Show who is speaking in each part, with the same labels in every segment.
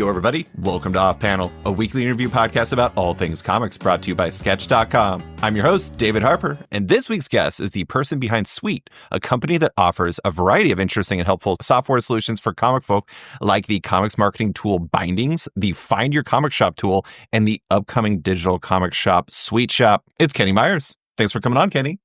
Speaker 1: Yo, everybody. Welcome to Off Panel, a weekly interview podcast about all things comics brought to you by Sketch.com. I'm your host, David Harper, and this week's guest is the person behind Suite, a company that offers a variety of interesting and helpful software solutions for comic folk, like the comics marketing tool Bindings, the Find Your Comic Shop tool, and the upcoming digital comic shop Suite Shop. It's Kenny Meyers. Thanks for coming on, Kenny.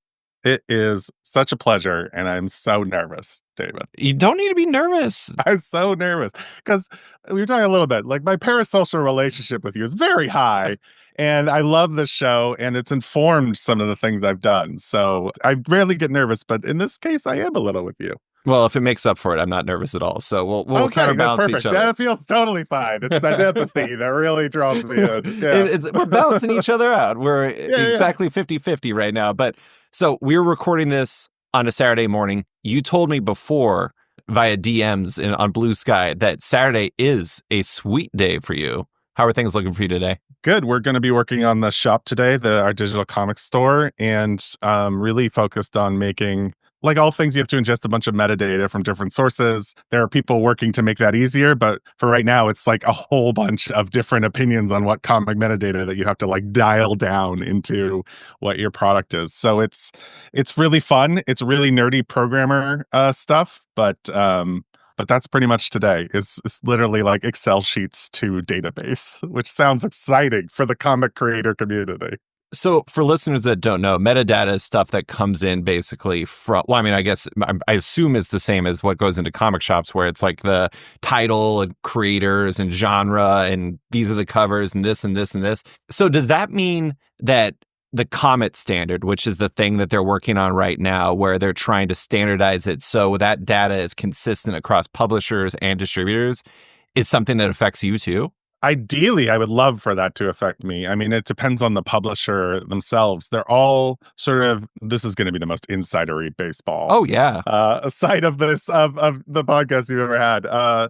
Speaker 2: It is such a pleasure, and I'm so nervous, David.
Speaker 1: You don't need to be nervous.
Speaker 2: I'm so nervous because we were talking a little bit, like my parasocial relationship with you is very high, and I love the show, and it's informed some of the things I've done. So I rarely get nervous, but in this case, I am a little with you.
Speaker 1: Well, if it makes up for it, I'm not nervous at all. So we'll counterbalance each other.
Speaker 2: That feels totally fine. It's that empathy that really draws me in. Yeah.
Speaker 1: We're balancing each other out. We're exactly 50-50 right now. But so we're recording this on a Saturday morning. You told me before via DMs on Blue Sky that Saturday is a sweet day for you. How are things looking for you today?
Speaker 2: Good. We're going to be working on the shop today, our digital comics store, and really focused on making, like all things, you have to ingest a bunch of metadata from different sources. There are people working to make that easier, but for right now, it's like a whole bunch of different opinions on what comic metadata that you have to like dial down into what your product is. So it's really fun. It's really nerdy programmer stuff, but that's pretty much today. It's literally like Excel sheets to database, which sounds exciting for the comic creator community.
Speaker 1: So for listeners that don't know, metadata is stuff that comes in basically from, well, I mean, I guess I assume it's the same as what goes into comic shops, where it's like the title and creators and genre and these are the covers and this and this and this. So does that mean that the Comet standard, which is the thing that they're working on right now, where they're trying to standardize it so that data is consistent across publishers and distributors, is something that affects you too?
Speaker 2: Ideally, I would love for that to affect me. I mean, it depends on the publisher themselves. They're all sort of, this is going to be the most insidery baseball.
Speaker 1: Oh, yeah.
Speaker 2: Side of this, of the podcast you've ever had.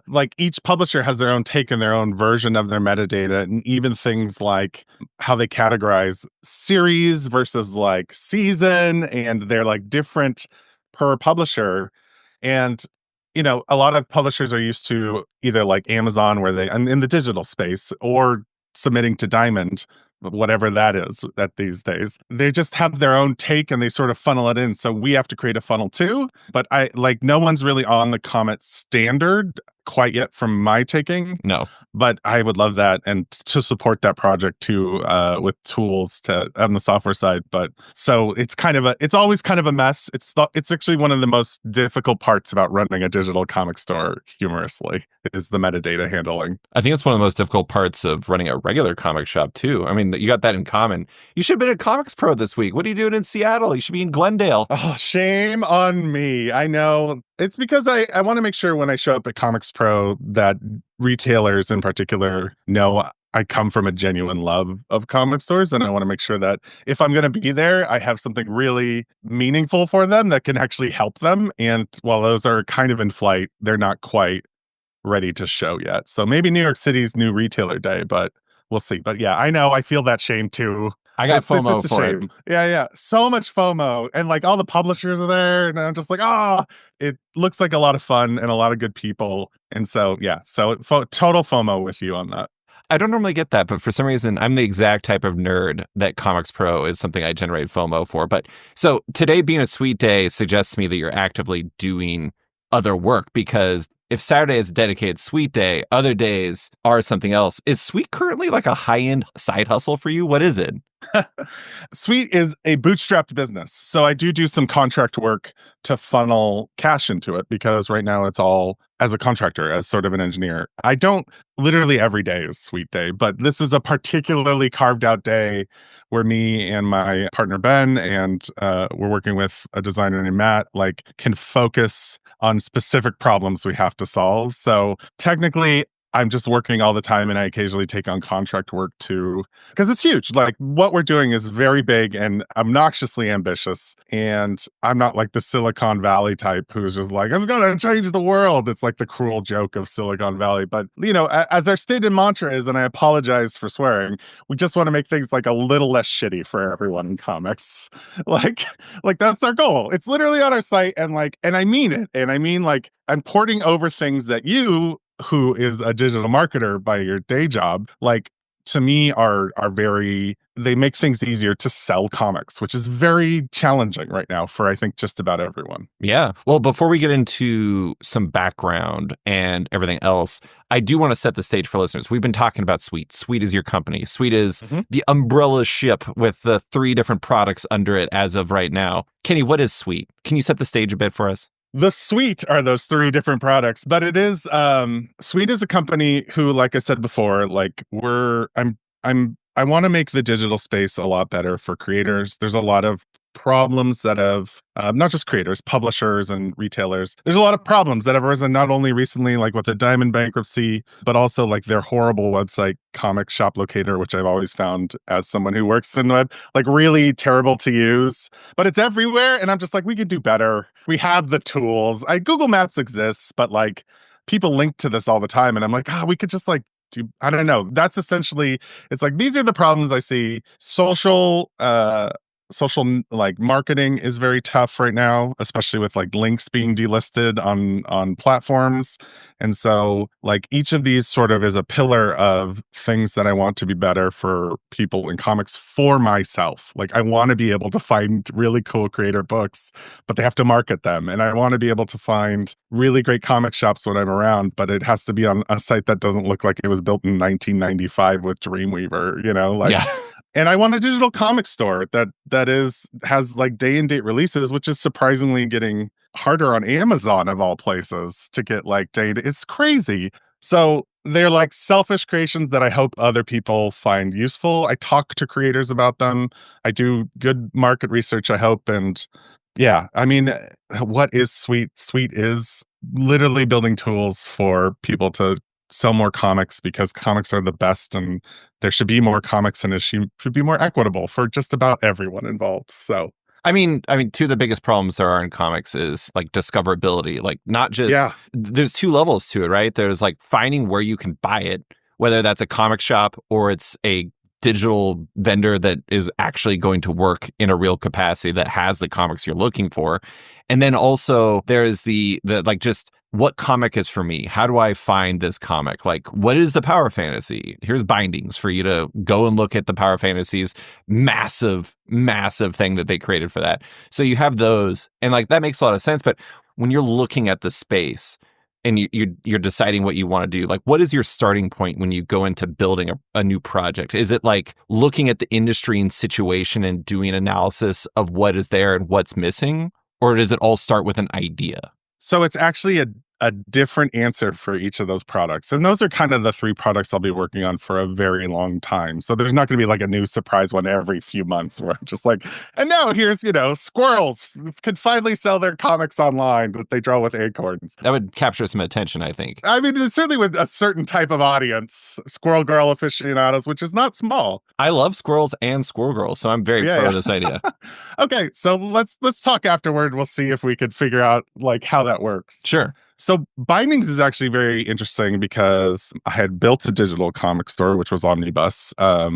Speaker 2: Like each publisher has their own take and their own version of their metadata, and even things like how they categorize series versus like season, and they're like different per publisher. And you know, a lot of publishers are used to either like Amazon, where they, in the digital space, or submitting to Diamond, whatever that is at these days. They just have their own take and they sort of funnel it in. So we have to create a funnel too. But no one's really on the Comet standard quite yet from my taking.
Speaker 1: No.
Speaker 2: But I would love that, and to support that project too, with tools on the software side. But so it's always kind of a mess. It's actually one of the most difficult parts about running a digital comic store, humorously, is the metadata handling.
Speaker 1: I think it's one of the most difficult parts of running a regular comic shop too. I mean, you got that in common. You should have been at Comics Pro this week. What are you doing in Seattle? You should be in Glendale.
Speaker 2: Oh, shame on me. I know. It's because I want to make sure when I show up at Comics Pro that retailers in particular know I come from a genuine love of comic stores, and I want to make sure that if I'm going to be there, I have something really meaningful for them that can actually help them. And while those are kind of in flight, they're not quite ready to show yet. So maybe New York City's new retailer day, but we'll see. But yeah, I know I feel that shame too.
Speaker 1: I got FOMO for it.
Speaker 2: Yeah. So much FOMO. And like all the publishers are there. And I'm just like, it looks like a lot of fun and a lot of good people. And so, yeah. So total FOMO with you on that.
Speaker 1: I don't normally get that, but for some reason, I'm the exact type of nerd that Comics Pro is something I generate FOMO for. But so today being a sweet day suggests to me that you're actively doing other work, because if Saturday is a dedicated sweet day, other days are something else. Is Sweet currently like a high-end side hustle for you? What is it?
Speaker 2: Sweet is a bootstrapped business. So I do some contract work to funnel cash into it, because right now it's all as a contractor, as sort of an engineer. I don't, literally every day is Sweet Day, but this is a particularly carved out day where me and my partner Ben, and we're working with a designer named Matt, like can focus on specific problems we have to solve. So technically, I'm just working all the time, and I occasionally take on contract work too, because it's huge. Like what we're doing is very big and obnoxiously ambitious. And I'm not like the Silicon Valley type who's just like, it's going to change the world. It's like the cruel joke of Silicon Valley. But, you know, as our stated mantra is, and I apologize for swearing, we just want to make things like a little less shitty for everyone in comics. Like that's our goal. It's literally on our site. And I mean it. And I mean, like, I'm porting over things that you who is a digital marketer by your day job, like to me are very they make things easier to sell comics, which is very challenging right now for I think just about everyone.
Speaker 1: Yeah. Well, before we get into some background and everything else, I do want to set the stage for listeners. We've been talking about Sweet. Sweet is your company. Sweet is the umbrella ship with the 3 different products under it as of right now. Kenny, what is Sweet? Can you set the stage a bit for us?
Speaker 2: The Suite are those 3 different products, but it is Suite is a company who, like I said before, like I want to make the digital space a lot better for creators. There's a lot of problems that have not just creators, publishers and retailers. There's a lot of problems that have arisen not only recently, like with the Diamond bankruptcy, but also like their horrible website, Comic Shop Locator, which I've always found as someone who works in web, like really terrible to use. But it's everywhere, and I'm just like, we could do better. We have the tools. Google Maps exists, but like people link to this all the time, and I'm like, we could just like I don't know. That's essentially, it's like, these are the problems I see. Social like marketing is very tough right now, especially with like links being delisted on platforms. And so like each of these sort of is a pillar of things that I want to be better for people in comics for myself. Like I want to be able to find really cool creator books, but they have to market them. And I want to be able to find really great comic shops when I'm around, but it has to be on a site that doesn't look like it was built in 1995 with Dreamweaver, like
Speaker 1: Yeah.
Speaker 2: and I want a digital comic store that has like day and date releases, which is surprisingly getting harder on Amazon of all places to get like data. It's crazy. So they're like selfish creations that I hope other people find useful. I talk to creators about them. I do good market research, I hope. And yeah, I mean, what is Sweet? Sweet is literally building tools for people to sell more comics because comics are the best and there should be more comics and it should be more equitable for just about everyone involved. So
Speaker 1: I mean, 2 of the biggest problems there are in comics is like discoverability. Like not just there's 2 levels to it, right? There's like finding where you can buy it, whether that's a comic shop or it's a digital vendor that is actually going to work in a real capacity that has the comics you're looking for. And then also there's the like just what comic is for me? How do I find this comic? Like, what is the Power Fantasy? Here's bindings for you to go and look at the Power Fantasies. Massive, massive thing that they created for that. So you have those, and like that makes a lot of sense. But when you're looking at the space and you're deciding what you want to do, like what is your starting point when you go into building a new project? Is it like looking at the industry and situation and doing analysis of what is there and what's missing? Or does it all start with an idea?
Speaker 2: So it's actually a different answer for each of those products. And those are kind of the 3 products I'll be working on for a very long time. So there's not going to be like a new surprise one every few months where I'm just like, and now here's, squirrels can finally sell their comics online that they draw with acorns.
Speaker 1: That would capture some attention, I think.
Speaker 2: I mean, it's certainly with a certain type of audience, Squirrel Girl aficionados, which is not small.
Speaker 1: I love squirrels and squirrel girls, so I'm very proud of this idea.
Speaker 2: Okay, so let's talk afterward. We'll see if we could figure out like how that works.
Speaker 1: Sure.
Speaker 2: So bindings is actually very interesting because I had built a digital comic store, which was Omnibus,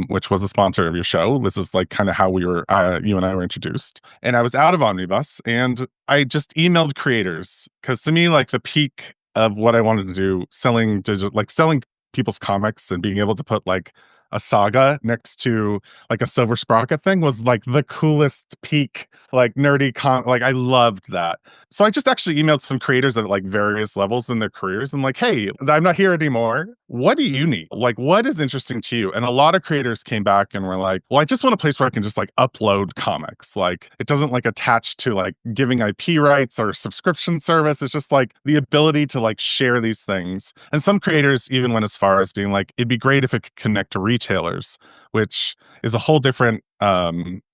Speaker 2: which was a sponsor of your show. This is like kind of how you and I were introduced. And I was out of Omnibus and I just emailed creators because to me, like the peak of what I wanted to do, selling people's comics and being able to put like a saga next to like a Silver Sprocket thing was like the coolest peak, like nerdy like I loved that. So I just actually emailed some creators at like various levels in their careers and like, hey, I'm not here anymore. What do you need? Like, what is interesting to you? And a lot of creators came back and were like, well, I just want a place where I can just like upload comics. Like it doesn't like attach to like giving IP rights or subscription service. It's just like the ability to like share these things. And some creators even went as far as being like, it'd be great if it could connect to retailers, which is a whole different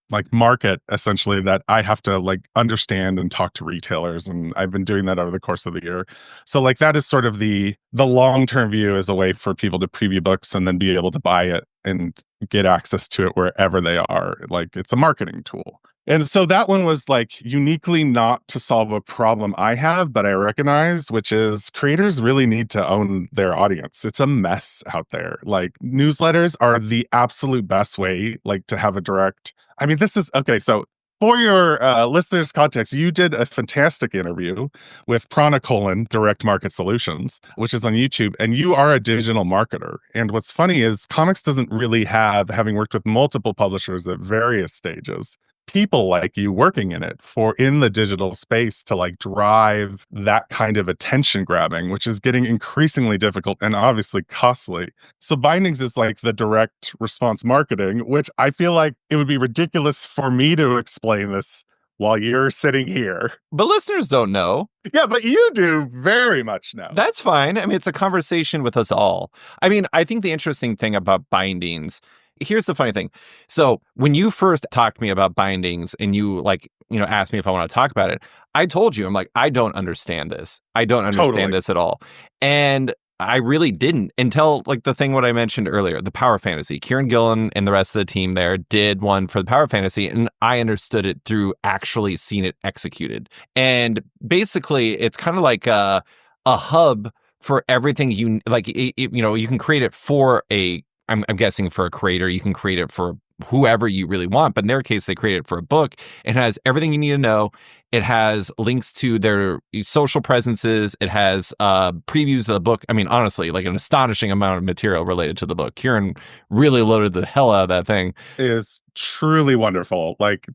Speaker 2: like market essentially that I have to like understand and talk to retailers, and I've been doing that over the course of the year. So like that is sort of the long-term view as a way for people to preview books and then be able to buy it and get access to it wherever they are. Like it's a marketing tool. And so that one was like uniquely not to solve a problem I have, but I recognized, which is creators really need to own their audience. It's a mess out there. Like newsletters are the absolute best way, like to have a direct. I mean, this is okay. So For your listeners' context, you did a fantastic interview with Prana Direct Market Solutions, which is on YouTube, and you are a digital marketer. And what's funny is comics doesn't really have, having worked with multiple publishers at various stages, people like you working in it for in the digital space to like drive that kind of attention grabbing, which is getting increasingly difficult and obviously costly. So bindings is like the direct response marketing, which I feel like it would be ridiculous for me to explain this while you're sitting here.
Speaker 1: But listeners don't know.
Speaker 2: Yeah, but you do very much know.
Speaker 1: That's fine. I mean, it's a conversation with us all. I mean, I think the interesting thing about bindings, here's the funny thing. So when you first talked to me about bindings and you like, asked me if I want to talk about it, I told you, I'm like, I don't understand this. I don't understand this at all. And I really didn't until like the thing what I mentioned earlier, the power fantasy. Kieran Gillen and the rest of the team there did one for the power fantasy, and I understood it through actually seeing it executed. And basically, it's kind of like a hub for everything you like. You can create it for I'm guessing for a creator. You can create it for whoever you really want. But in their case, they create it for a book. It has everything you need to know. It has links to their social presences. It has previews of the book. I mean, honestly, like an astonishing amount of material related to the book. Kieran really loaded the hell out of that thing.
Speaker 2: It is truly wonderful. Like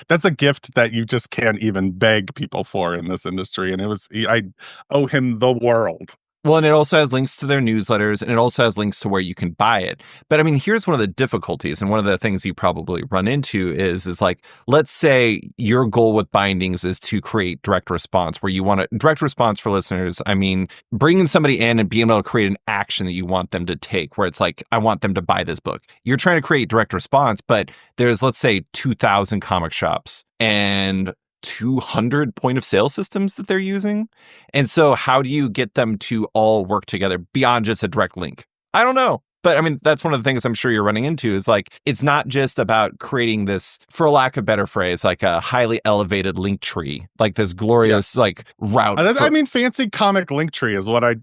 Speaker 2: that's a gift that you just can't even beg people for in this industry. And I owe him the world.
Speaker 1: Well, and it also has links to their newsletters, and it also has links to where you can buy it. But I mean, here's one of the difficulties, and one of the things you probably run into is like, let's say your goal with bindings is to create direct response, where you want to direct response for listeners. I mean, bringing somebody in and being able to create an action that you want them to take, where it's like, I want them to buy this book. You're trying to create direct response, but there's, let's say, 2,000 comic shops and 200 point of sale systems that they're using. And so how do you get them to all work together beyond just a direct link? I don't know. But I mean, that's one of the things I'm sure you're running into is like, it's not just about creating this, for lack of a better phrase, like a highly elevated link tree, like this glorious like route.
Speaker 2: I mean, fancy comic link tree is what I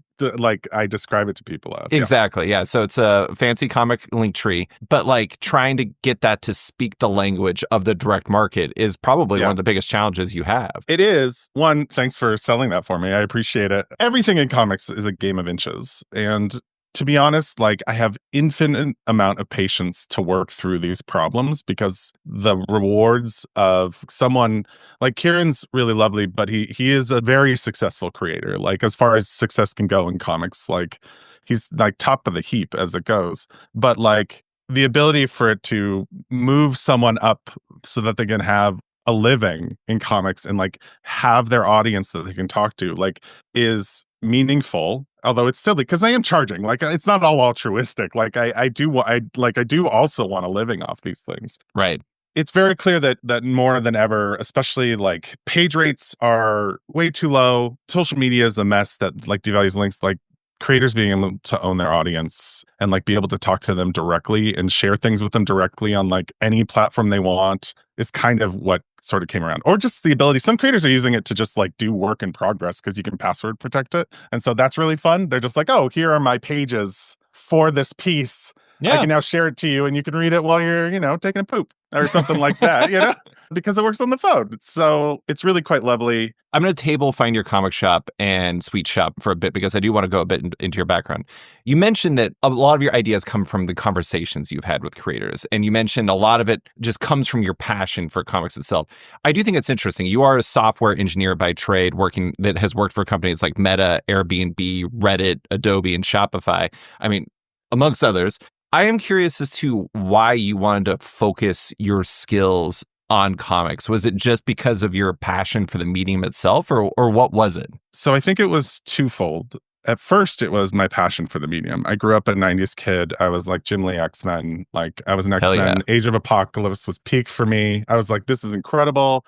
Speaker 2: describe it to people as.
Speaker 1: Exactly. Yeah. So it's a fancy comic link tree, but like trying to get that to speak the language of the direct market is probably one of the biggest challenges you have.
Speaker 2: It is. One, thanks for selling that for me. I appreciate it. Everything in comics is a game of inches. And to be honest, like I have infinite amount of patience to work through these problems because the rewards of someone like Kieran's really lovely, but he is a very successful creator. Like as far as success can go in comics, like he's like top of the heap as it goes. But like the ability for it to move someone up so that they can have a living in comics and like have their audience that they can talk to like is meaningful, although it's silly because I am charging. Like it's not all altruistic. Like I do also want a living off these things.
Speaker 1: Right.
Speaker 2: It's very clear that more than ever, especially like page rates are way too low. Social media is a mess that like devalues links. Like creators being able to own their audience and like be able to talk to them directly and share things with them directly on like any platform they want is kind of what sort of came around. Or just the ability, some creators are using it to just like do work in progress because you can password protect it. And so that's really fun. They're just like, oh, here are my pages for this piece. Yeah. I can now share it to you and you can read it while you're, taking a poop or something like that, because it works on the phone. So it's really quite lovely.
Speaker 1: I'm going to table Find Your Comic Shop and Sweet Shop for a bit because I do want to go a bit into your background. You mentioned that a lot of your ideas come from the conversations you've had with creators. And you mentioned a lot of it just comes from your passion for comics itself. I do think it's interesting. You are a software engineer by trade that has worked for companies like Meta, Airbnb, Reddit, Adobe, and Shopify. I mean, amongst others. I am curious as to why you wanted to focus your skills on comics. Was it just because of your passion for the medium itself, or what was it?
Speaker 2: So I think it was twofold. At first, it was my passion for the medium. I grew up a 90s kid. I was like Jim Lee X-Men. Like I was an X-Men. Yeah. Age of Apocalypse was peak for me. I was like, this is incredible.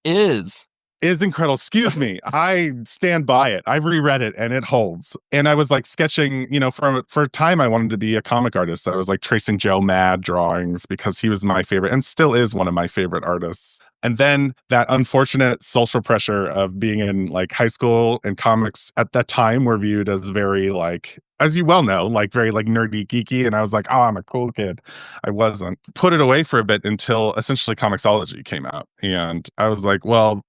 Speaker 1: Is.
Speaker 2: is incredible. Excuse me. I stand by it. I've reread it and it holds. And I was like sketching, for a time I wanted to be a comic artist. I was like tracing Joe Mad drawings because he was my favorite and still is one of my favorite artists. And then that unfortunate social pressure of being in like high school, and comics at that time were viewed as very like, as you well know, like very like nerdy, geeky. And I was like, oh, I'm a cool kid. I wasn't. Put it away for a bit until essentially Comixology came out. And I was like, well,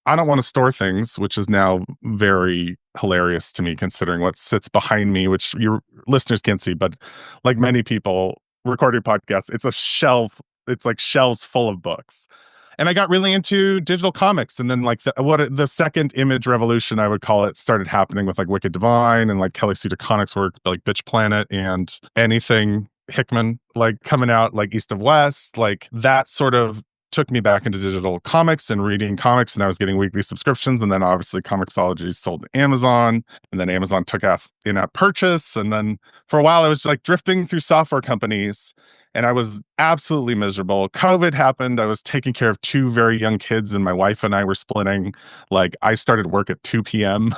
Speaker 2: I don't want to store things, which is now very hilarious to me considering what sits behind me, which your listeners can't see, but like many people recording podcasts, it's a shelf. It's like shelves full of books. And I got really into digital comics. And then like the second image revolution, I would call it, started happening with like Wicked Divine and like Kelly Sue DeConnick's work, like Bitch Planet and anything Hickman, like coming out like East of West, like that sort of took me back into digital comics and reading comics, and I was getting weekly subscriptions. And then obviously Comixology sold to Amazon, and then Amazon took off in-app purchase. And then for a while I was like drifting through software companies, and I was absolutely miserable. COVID happened. I was taking care of two very young kids, and my wife and I were splitting. Like I started work at 2 p.m.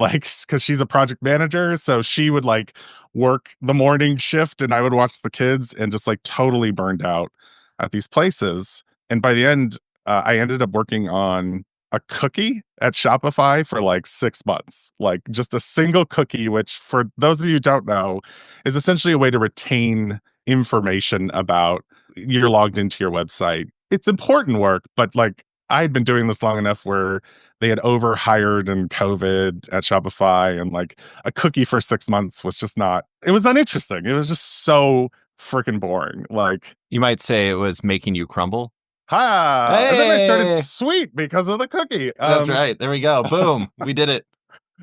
Speaker 2: like because she's a project manager, so she would like work the morning shift and I would watch the kids, and just like totally burned out at these places. And by the end, I ended up working on a cookie at Shopify for like 6 months, like just a single cookie, which for those of you who don't know, is essentially a way to retain information about you're logged into your website. It's important work, but like I had been doing this long enough where they had overhired in COVID at Shopify, and like a cookie for 6 months was just not, it was uninteresting. It was just so freaking boring. Like
Speaker 1: You might say it was making you crumble.
Speaker 2: ha! And then I started
Speaker 1: Hey!
Speaker 2: Sweet because of the cookie.
Speaker 1: That's right. There we go. Boom. We did it.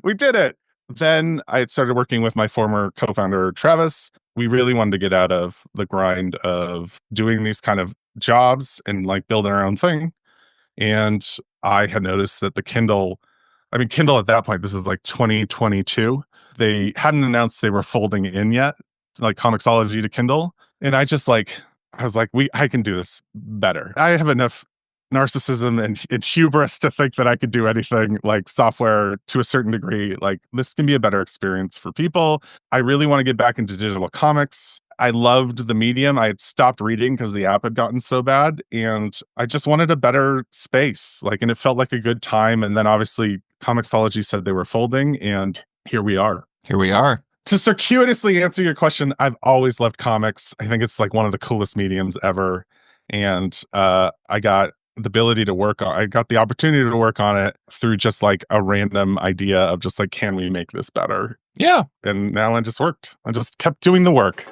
Speaker 2: We did it. Then I had started working with my former co-founder, Travis. We really wanted to get out of the grind of doing these kind of jobs and like building our own thing. And I had noticed that Kindle at that point, this is like 2022, they hadn't announced they were folding in yet, like Comixology to Kindle. And I was like, I can do this better. I have enough narcissism and hubris to think that I could do anything like software to a certain degree. Like this can be a better experience for people. I really want to get back into digital comics. I loved the medium. I had stopped reading because the app had gotten so bad, and I just wanted a better space. Like, and it felt like a good time. And then obviously Comixology said they were folding, and here we are.
Speaker 1: Here we are.
Speaker 2: To circuitously answer your question, I've always loved comics. I think it's like one of the coolest mediums ever. And I got the opportunity to work on it through just like a random idea of just like, can we make this better?
Speaker 1: Yeah.
Speaker 2: And now it just worked. I just kept doing the work.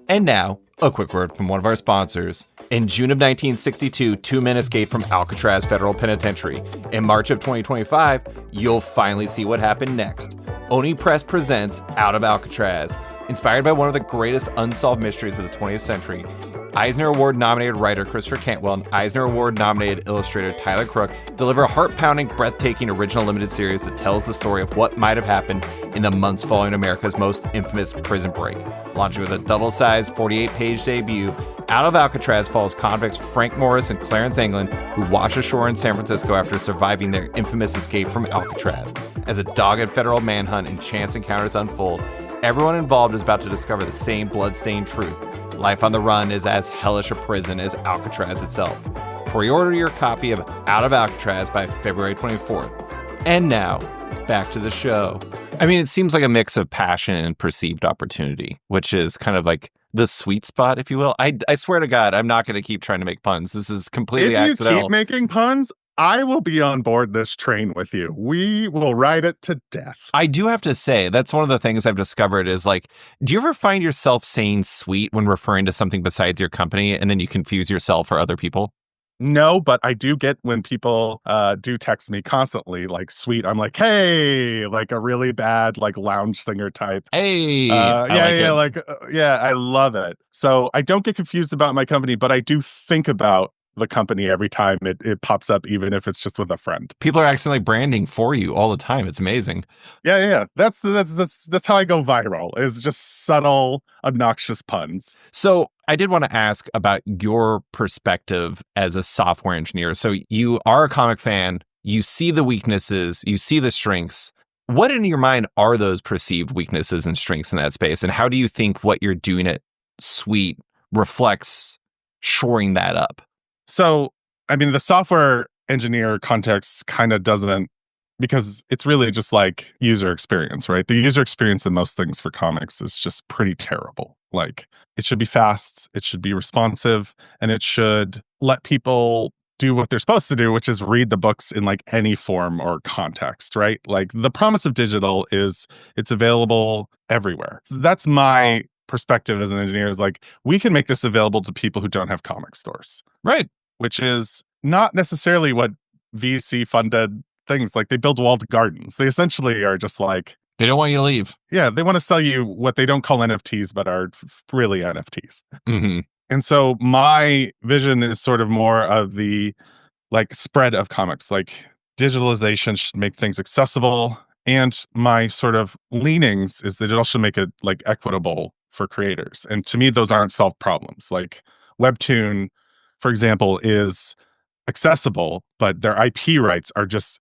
Speaker 1: And now, a quick word from one of our sponsors. In June of 1962, 2 men escaped from Alcatraz Federal Penitentiary. In March of 2025, you'll finally see what happened next. Oni Press presents Out of Alcatraz. Inspired by one of the greatest unsolved mysteries of the 20th century, Eisner Award-nominated writer Christopher Cantwell and Eisner Award-nominated illustrator Tyler Crook deliver a heart-pounding, breathtaking original limited series that tells the story of what might have happened in the months following America's most infamous prison break. Launching with a double-sized 48-page debut, Out of Alcatraz follows convicts Frank Morris and Clarence Anglin, who wash ashore in San Francisco after surviving their infamous escape from Alcatraz. As a dogged federal manhunt and chance encounters unfold, everyone involved is about to discover the same blood-stained truth. Life on the run is as hellish a prison as Alcatraz itself. Pre-order your copy of Out of Alcatraz by February 24th. And now, back to the show. I mean, it seems like a mix of passion and perceived opportunity, which is kind of like the sweet spot, if you will. I swear to God, I'm not going to keep trying to make puns. This is completely accidental.
Speaker 2: If you keep making puns, I will be on board this train with you. We will ride it to death.
Speaker 1: I do have to say, that's one of the things I've discovered is like, do you ever find yourself saying sweet when referring to something besides your company, and then you confuse yourself or other people?
Speaker 2: No, but I do get when people do text me constantly, like sweet. I'm like, hey, like a really bad, like lounge singer type.
Speaker 1: Hey,
Speaker 2: I love it. So I don't get confused about my company, but I do think about the company every time it pops up, even if it's just with a friend.
Speaker 1: People are accidentally branding for you all the time. It's amazing.
Speaker 2: Yeah. That's how I go viral. Is just subtle, obnoxious puns.
Speaker 1: So I did want to ask about your perspective as a software engineer. So you are a comic fan, you see the weaknesses, you see the strengths. What in your mind are those perceived weaknesses and strengths in that space? And how do you think what you're doing at Sweet reflects shoring that up?
Speaker 2: So, I mean, the software engineer context kind of doesn't, because it's really just like user experience, right? The user experience in most things for comics is just pretty terrible. Like, it should be fast, it should be responsive, and it should let people do what they're supposed to do, which is read the books in like any form or context, right? Like, the promise of digital is it's available everywhere. That's my perspective as an engineer, is like, we can make this available to people who don't have comic stores,
Speaker 1: Right.
Speaker 2: which is not necessarily what VC funded things like. They build walled gardens. They essentially are just like,
Speaker 1: They don't want you to leave.
Speaker 2: yeah, they want to sell you what they don't call NFTs, but are really NFTs.
Speaker 1: Mm-hmm.
Speaker 2: And so my vision is sort of more of the like spread of comics, like digitalization should make things accessible. And my sort of leanings is that it also make it like equitable for creators. And to me, those aren't solved problems. Like Webtoon, for example, is accessible, but their IP rights are just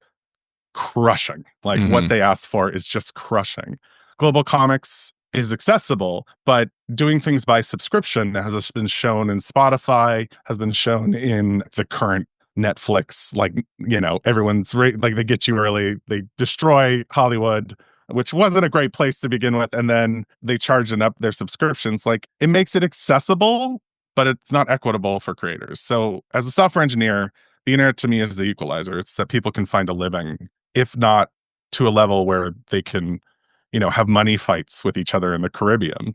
Speaker 2: crushing. Like what they asked for is just crushing. Global Comics is accessible, but doing things by subscription has been shown in Spotify, has been shown in the current Netflix. Like, you know, everyone's like, they get you early, they destroy Hollywood, which wasn't a great place to begin with. And then they charge up their subscriptions. Like, it makes it accessible, but it's not equitable for creators. So as a software engineer, the internet to me is the equalizer. It's that people can find a living, if not to a level where they can, you know, have money fights with each other in the Caribbean.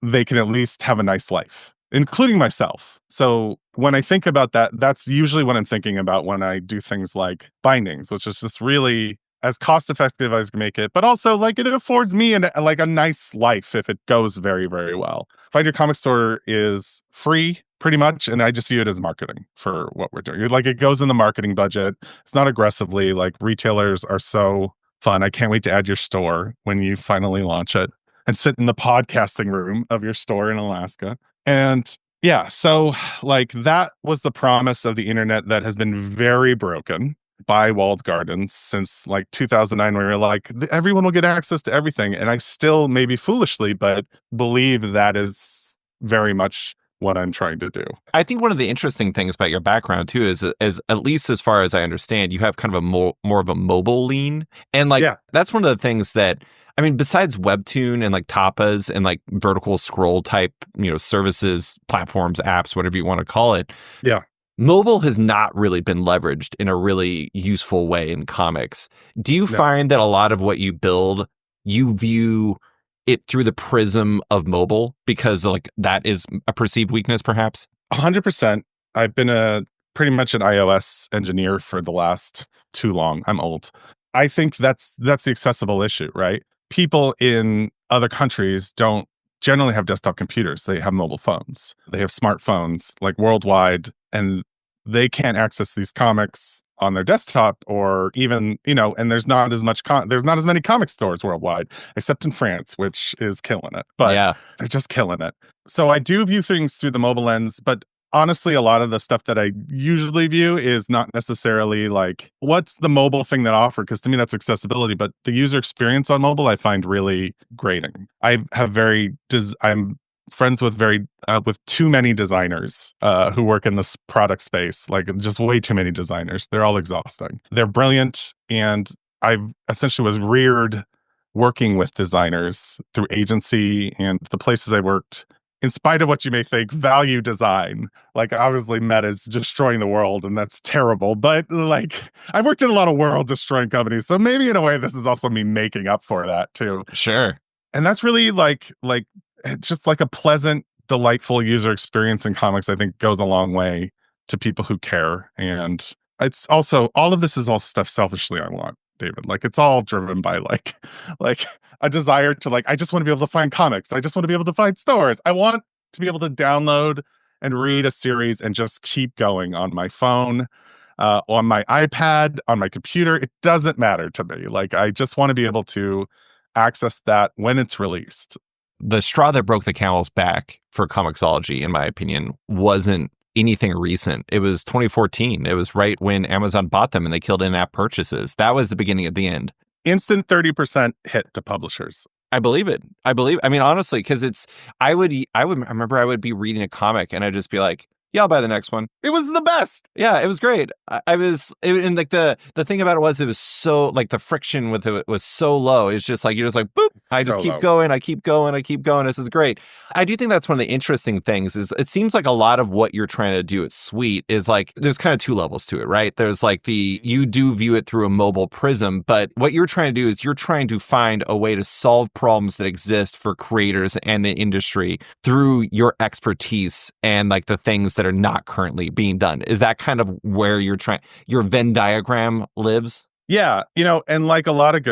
Speaker 2: They can at least have a nice life, including myself. So when I think about that, that's usually what I'm thinking about when I do things like bindings, which is just really as cost effective as I can make it, but also like it affords me like a nice life if it goes very, very well. Find Your Comic Store is free pretty much, and I just view it as marketing for what we're doing. Like, it goes in the marketing budget. It's not aggressively. Like, retailers are so fun. I can't wait to add your store when you finally launch it and sit in the podcasting room of your store in Alaska. And yeah, so like that was the promise of the internet that has been very broken by walled gardens since like 2009, where you're like, everyone will get access to everything. And I still, maybe foolishly, but believe that is very much what I'm trying to do.
Speaker 1: I think one of the interesting things about your background too is at least as far as I understand, you have kind of a more of a mobile lean. And like, that's one of the things that, I mean, besides Webtoon and like Tapas and like vertical scroll type, you know, services, platforms, apps, whatever you want to call it.
Speaker 2: Yeah.
Speaker 1: Mobile has not really been leveraged in a really useful way in comics. Do you find that a lot of what you build, you view it through the prism of mobile because like that is a perceived weakness, perhaps?
Speaker 2: 100%. I've been pretty much an iOS engineer for the last too long. I'm old. I think that's the accessible issue, right? People in other countries don't generally have desktop computers. They have mobile phones. They have smartphones like worldwide, and they can't access these comics on their desktop, or even, you know, and there's not as many comic stores worldwide, except in France, which is killing it. But they're just killing it. So I do view things through the mobile lens, but honestly, a lot of the stuff that I usually view is not necessarily like, what's the mobile thing that I offer? Because to me, that's accessibility. But the user experience on mobile, I find really grating. I'm friends with with too many designers who work in this product space, like just way too many designers. They're all exhausting. They're brilliant. And I essentially was reared working with designers through agency, and the places I worked, in spite of what you may think, value design. Like, obviously Meta's destroying the world, and that's terrible. But like, I've worked in a lot of world destroying companies. So maybe in a way, this is also me making up for that too.
Speaker 1: Sure.
Speaker 2: And that's really like it's just like a pleasant, delightful user experience in comics, I think goes a long way to people who care. And it's also, all of this is all stuff selfishly I want, David. Like, it's all driven by like a desire to like, I just want to be able to find comics. I just want to be able to find stores. I want to be able to download and read a series and just keep going on my phone, on my iPad, on my computer. It doesn't matter to me. Like, I just want to be able to access that when it's released.
Speaker 1: The straw that broke the camel's back for Comixology, in my opinion, wasn't anything recent. It was 2014. It was right when Amazon bought them and they killed in-app purchases. That was the beginning of the end.
Speaker 2: Instant 30% hit to publishers.
Speaker 1: I believe it. I mean, honestly, because I remember I would be reading a comic and I'd just be like, yeah, I'll buy the next one.
Speaker 2: It was the best.
Speaker 1: Yeah, it was great. And like the thing about it was so like the friction with it was so low. It's just like, you're just like, boop. I just keep going. I keep going. I keep going. This is great. I do think that's one of the interesting things is it seems like a lot of what you're trying to do at Sweet is like, there's kind of two levels to it, right? There's like you do view it through a mobile prism, but what you're trying to do is you're trying to find a way to solve problems that exist for creators and the industry through your expertise and like the things that are not currently being done. Is that kind of where your Venn diagram lives?
Speaker 2: Yeah, and like a lot of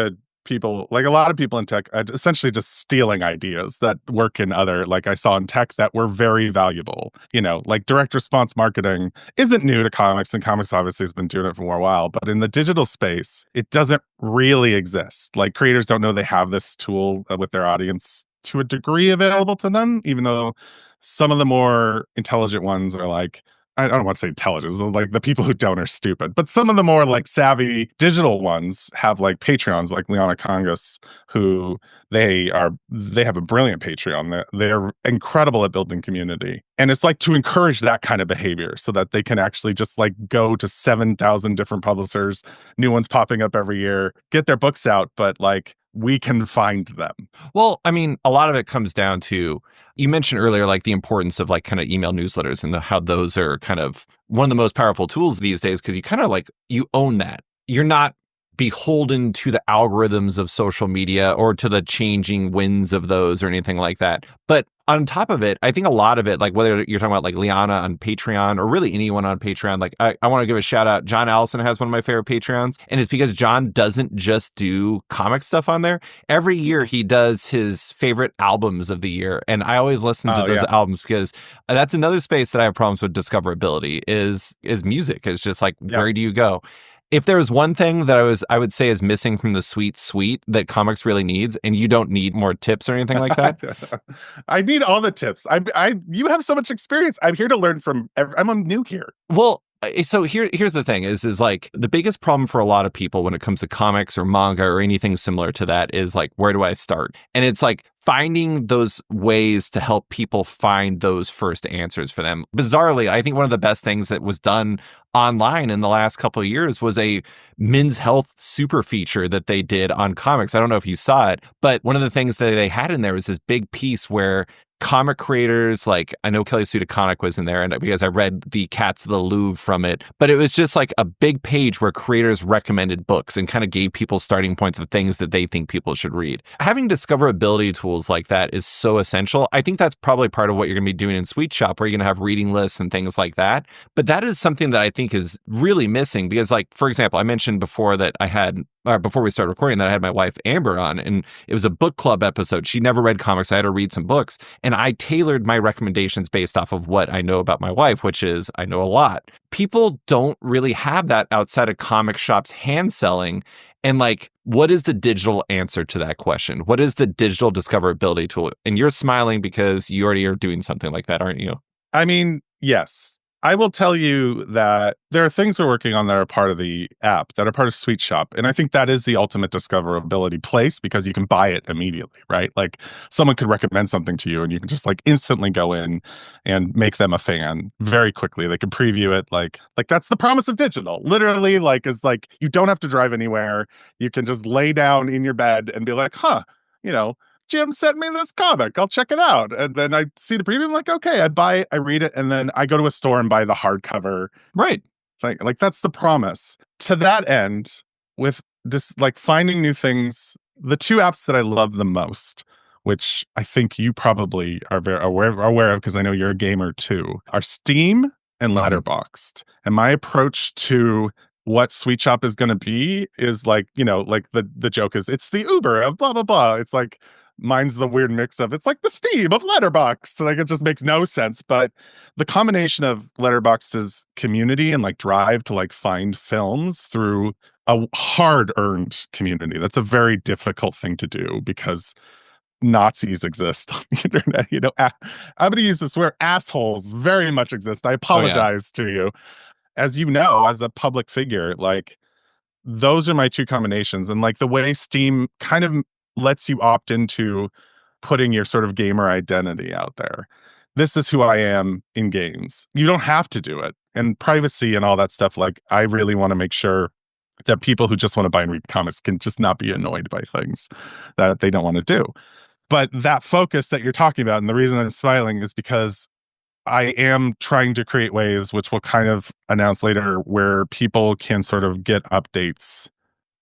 Speaker 2: people in tech, essentially just stealing ideas that work in other, like I saw in tech that were very valuable. Like direct response marketing isn't new to comics, and comics obviously has been doing it for a while, but in the digital space, it doesn't really exist. Like creators don't know they have this tool with their audience to a degree available to them, even though some of the more intelligent ones are like, I don't want to say intelligent, like the people who don't are stupid, but some of the more like savvy digital ones have like Patreons, like Liana Congas, who they have a brilliant Patreon. They're incredible at building community. And it's like to encourage that kind of behavior so that they can actually just like go to 7,000 different publishers, new ones popping up every year, get their books out, but like we can find them.
Speaker 1: Well, I mean, a lot of it comes down to, you mentioned earlier, like the importance of like kind of email newsletters and how those are kind of one of the most powerful tools these days, because you kind of like, you own that. You're not beholden to the algorithms of social media or to the changing winds of those or anything like that. But on top of it, I think a lot of it, like whether you're talking about like Liana on Patreon or really anyone on Patreon, like I want to give a shout out. John Allison has one of my favorite Patreons, and it's because John doesn't just do comic stuff on there. Every year he does his favorite albums of the year, and I always listen to those albums because that's another space that I have problems with discoverability is music. It's just like, where do you go? If there's one thing that I would say is missing from the suite that comics really needs, and you don't need more tips or anything like that.
Speaker 2: I need all the tips. You have so much experience. I'm here to learn from. I'm new here.
Speaker 1: Well, so here's the thing is like the biggest problem for a lot of people when it comes to comics or manga or anything similar to that is like, where do I start? And it's like finding those ways to help people find those first answers for them. Bizarrely, I think one of the best things that was done online in the last couple of years was a men's health super feature that they did on comics. I don't know if you saw it, but one of the things that they had in there was this big piece where comic creators, like I know Kelly Sue DeConnick was in there, and because I read the Cats of the Louvre from it, but it was just like a big page where creators recommended books and kind of gave people starting points of things that they think people should read. Having discoverability tools like that is so essential. I think that's probably part of what you're going to be doing in Sweet Shop, where you're going to have reading lists and things like that. But that is something that I think is really missing because, like, for example, I mentioned before that before we started recording that I had my wife Amber on, and it was a book club episode. She never read comics. I had to read some books, and I tailored my recommendations based off of what I know about my wife, which is I know a lot. People don't really have that outside of comic shops hand selling. And like, what is the digital answer to that question? What is the digital discoverability tool? And you're smiling because you already are doing something like that, aren't you?
Speaker 2: I mean, yes. I will tell you that there are things we're working on that are part of the app, that are part of Sweet Shop. And I think that is the ultimate discoverability place because you can buy it immediately, right? Like someone could recommend something to you and you can just like instantly go in and make them a fan very quickly. They can preview it. Like that's the promise of digital. Literally, like is like you don't have to drive anywhere. You can just lay down in your bed and be like, Jim sent me this comic. I'll check it out. And then I see the preview. I'm like, okay, I read it. And then I go to a store and buy the hardcover.
Speaker 1: Right.
Speaker 2: Like that's the promise. To that end, with just like finding new things, the two apps that I love the most, which I think you probably are very aware of because I know you're a gamer too, are Steam and Letterboxd. And my approach to what Sweet Shop is going to be is like, like the joke is it's the Uber of blah, blah, blah. It's like, Mine's the weird mix of, it's like the Steam of Letterboxd. Like, it just makes no sense. But the combination of Letterboxd's community and like drive to like find films through a hard-earned community. That's a very difficult thing to do because Nazis exist on the internet. I'm going to use this word, assholes very much exist. I
Speaker 1: Oh yeah.
Speaker 2: apologize to you. As you know, as a public figure, like, those are my two combinations. And like the way Steam kind of lets you opt into putting your sort of gamer identity out there. This is who I am in games. You don't have to do it. And privacy and all that stuff, like, I really want to make sure that people who just want to buy and read comics can just not be annoyed by things that they don't want to do. But that focus that you're talking about, and the reason I'm smiling is because I am trying to create ways, which we'll kind of announce later, where people can sort of get updates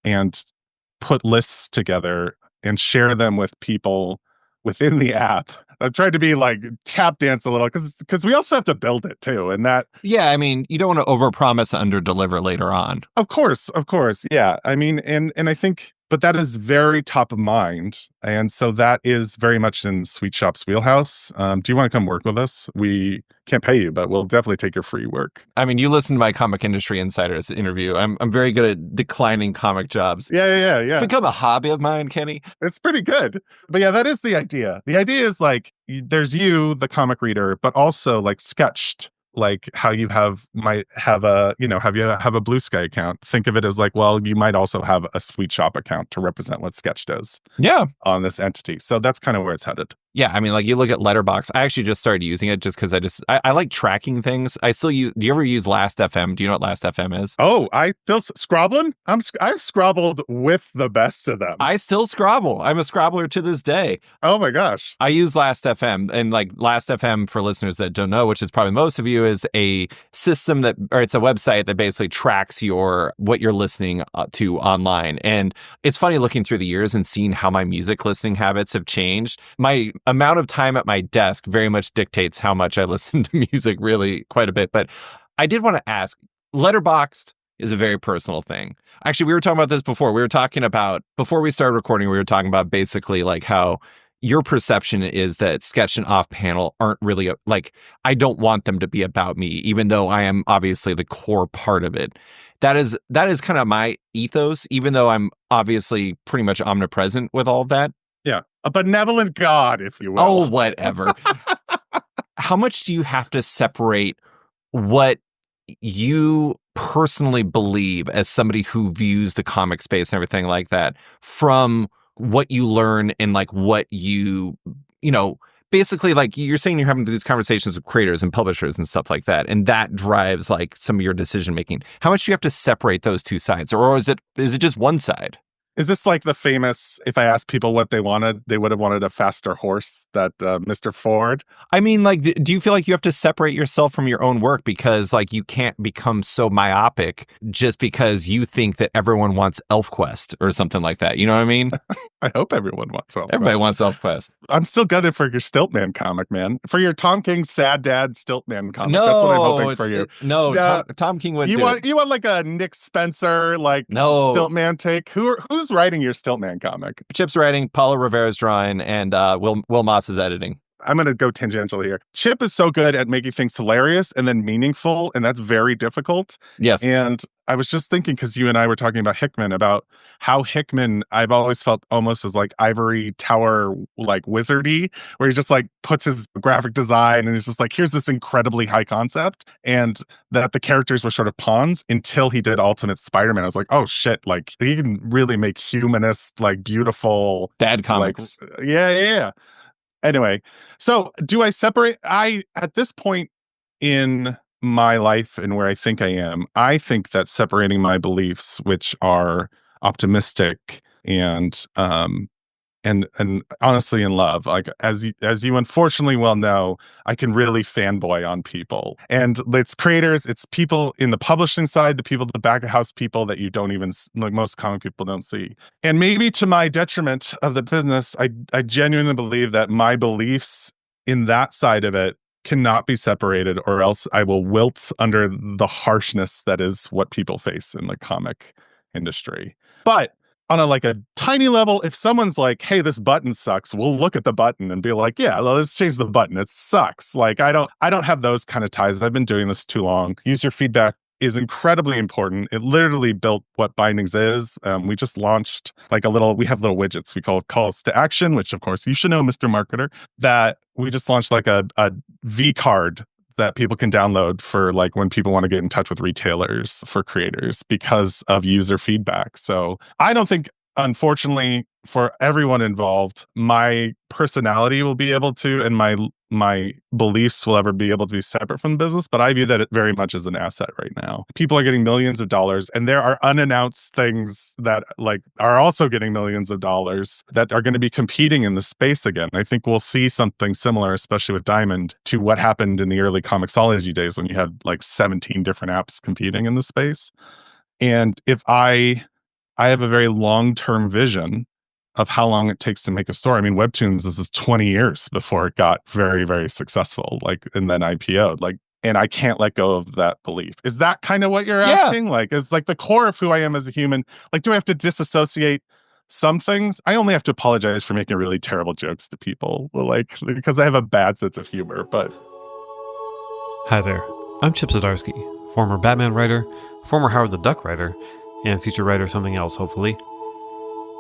Speaker 2: and put lists together and share them with people within the app. I'm trying to be like tap dance a little because we also have to build it too. And that,
Speaker 1: Yeah, I mean, you don't want to overpromise, underdeliver later on.
Speaker 2: of course, yeah. I mean, and I think, but that is very top of mind, and so that is very much in Sweet Shop's wheelhouse. Do you want to come work with us? We can't pay you, but we'll definitely take your free work.
Speaker 1: I mean, you listen to my Comic Industry Insiders interview. I'm very good at declining comic jobs.
Speaker 2: Yeah.
Speaker 1: It's become a hobby of mine, Kenny.
Speaker 2: It's pretty good. But yeah, that is the idea. The idea is like, there's you, the comic reader, but also like sketched, like how you might have a, have a Blue Sky account. Think of it as like, well, you might also have a Sweet Shop account to represent what Sketched is.
Speaker 1: Yeah.
Speaker 2: On this entity. So that's kind of where it's headed.
Speaker 1: Yeah, I mean, like, you look at Letterboxd. I actually just started using it just because I like tracking things. I still use. Do you ever use Last FM? Do you know what Last FM is?
Speaker 2: Oh, I still scrobbling. I've scrobbled with the best of them.
Speaker 1: I still scrabble. I'm a scrabbler to this day.
Speaker 2: Oh my gosh.
Speaker 1: I use Last FM, and like Last FM, for listeners that don't know, which is probably most of you, is a system or it's a website that basically tracks what you're listening to online. And it's funny looking through the years and seeing how my music listening habits have changed. My amount of time at my desk very much dictates how much I listen to music, really quite a bit. But I did want to ask, Letterboxd is a very personal thing. Actually, we were talking about this before. Before we started recording, we were talking about basically like how your perception is that Sketch and Off Panel aren't really like, I don't want them to be about me, even though I am obviously the core part of it. That is kind of my ethos, even though I'm obviously pretty much omnipresent with all of that.
Speaker 2: Yeah. A benevolent God, if you will.
Speaker 1: Oh, whatever. How much do you have to separate what you personally believe as somebody who views the comic space and everything like that from what you learn and like what basically, like, you're saying you're having these conversations with creators and publishers and stuff like that, and that drives like some of your decision making. How much do you have to separate those two sides, or is it just one side?
Speaker 2: Is this like the famous, if I asked people what they wanted, they would have wanted a faster horse, that Mr. Ford?
Speaker 1: I mean, like, do you feel like you have to separate yourself from your own work because, like, you can't become so myopic just because you think that everyone wants ElfQuest or something like that? You know what I mean?
Speaker 2: I hope everyone wants ElfQuest.
Speaker 1: Everybody wants ElfQuest.
Speaker 2: I'm still gutted for your Stiltman comic, man. For your Tom King Sad Dad Stiltman comic.
Speaker 1: No,
Speaker 2: that's what I'm hoping for you.
Speaker 1: No, Tom King wouldn't do it.
Speaker 2: You want like a Nick Spencer, like, Stiltman take? Who's writing your Stiltman comic?
Speaker 1: Chip's writing, Paulo Rivera's drawing, and Will Moss is editing.
Speaker 2: I'm going to go tangential here. Chip is so good at making things hilarious and then meaningful, and that's very difficult.
Speaker 1: Yes.
Speaker 2: And I was just thinking, because you and I were talking about Hickman, about how Hickman, I've always felt almost as like ivory tower, like wizardy, where he just like puts his graphic design and he's just like, here's this incredibly high concept, and that the characters were sort of pawns until he did Ultimate Spider-Man. I was like, oh shit, like he can really make humanist, like beautiful
Speaker 1: dad comics.
Speaker 2: Like, yeah. Anyway, so do I separate? At this point in my life and where I think I am, I think that separating my beliefs, which are optimistic and honestly in love, like as you unfortunately well know, I can really fanboy on people, and it's creators, it's people in the publishing side, the people, the back of house people that you don't even, like, most comic people don't see. And maybe to my detriment of the business, I genuinely believe that my beliefs in that side of it cannot be separated, or else I will wilt under the harshness that is what people face in the comic industry. But on a tiny level, if someone's like, hey, this button sucks, we'll look at the button and be like, yeah, well, let's change the button. It sucks. Like, I don't have those kind of ties. I've been doing this too long. User feedback is incredibly important. It literally built what Bindings is. We just launched we have little widgets we call calls to action, which of course you should know, Mr. Marketer, that we just launched like a V card that people can download for like when people want to get in touch with retailers for creators because of user feedback. So I don't think, unfortunately, for everyone involved, my personality will be able to, and my beliefs will ever be able to be separate from the business, but I view that very much as an asset right now. People are getting millions of dollars, and there are unannounced things that like are also getting millions of dollars that are going to be competing in the space again. I think we'll see something similar, especially with Diamond, to what happened in the early Comixology days when you had like 17 different apps competing in the space. And if I have a very long-term vision of how long it takes to make a store. I mean, Webtoons, this is 20 years before it got very, very successful, like, and then IPO'd. Like, and I can't let go of that belief. Is that kind of what you're asking? Like, it's like the core of who I am as a human. Like, do I have to disassociate some things? I only have to apologize for making really terrible jokes to people, like, because I have a bad sense of humor, but...
Speaker 3: Hi there. I'm Chip Zdarsky, former Batman writer, former Howard the Duck writer, and future writer of something else, hopefully.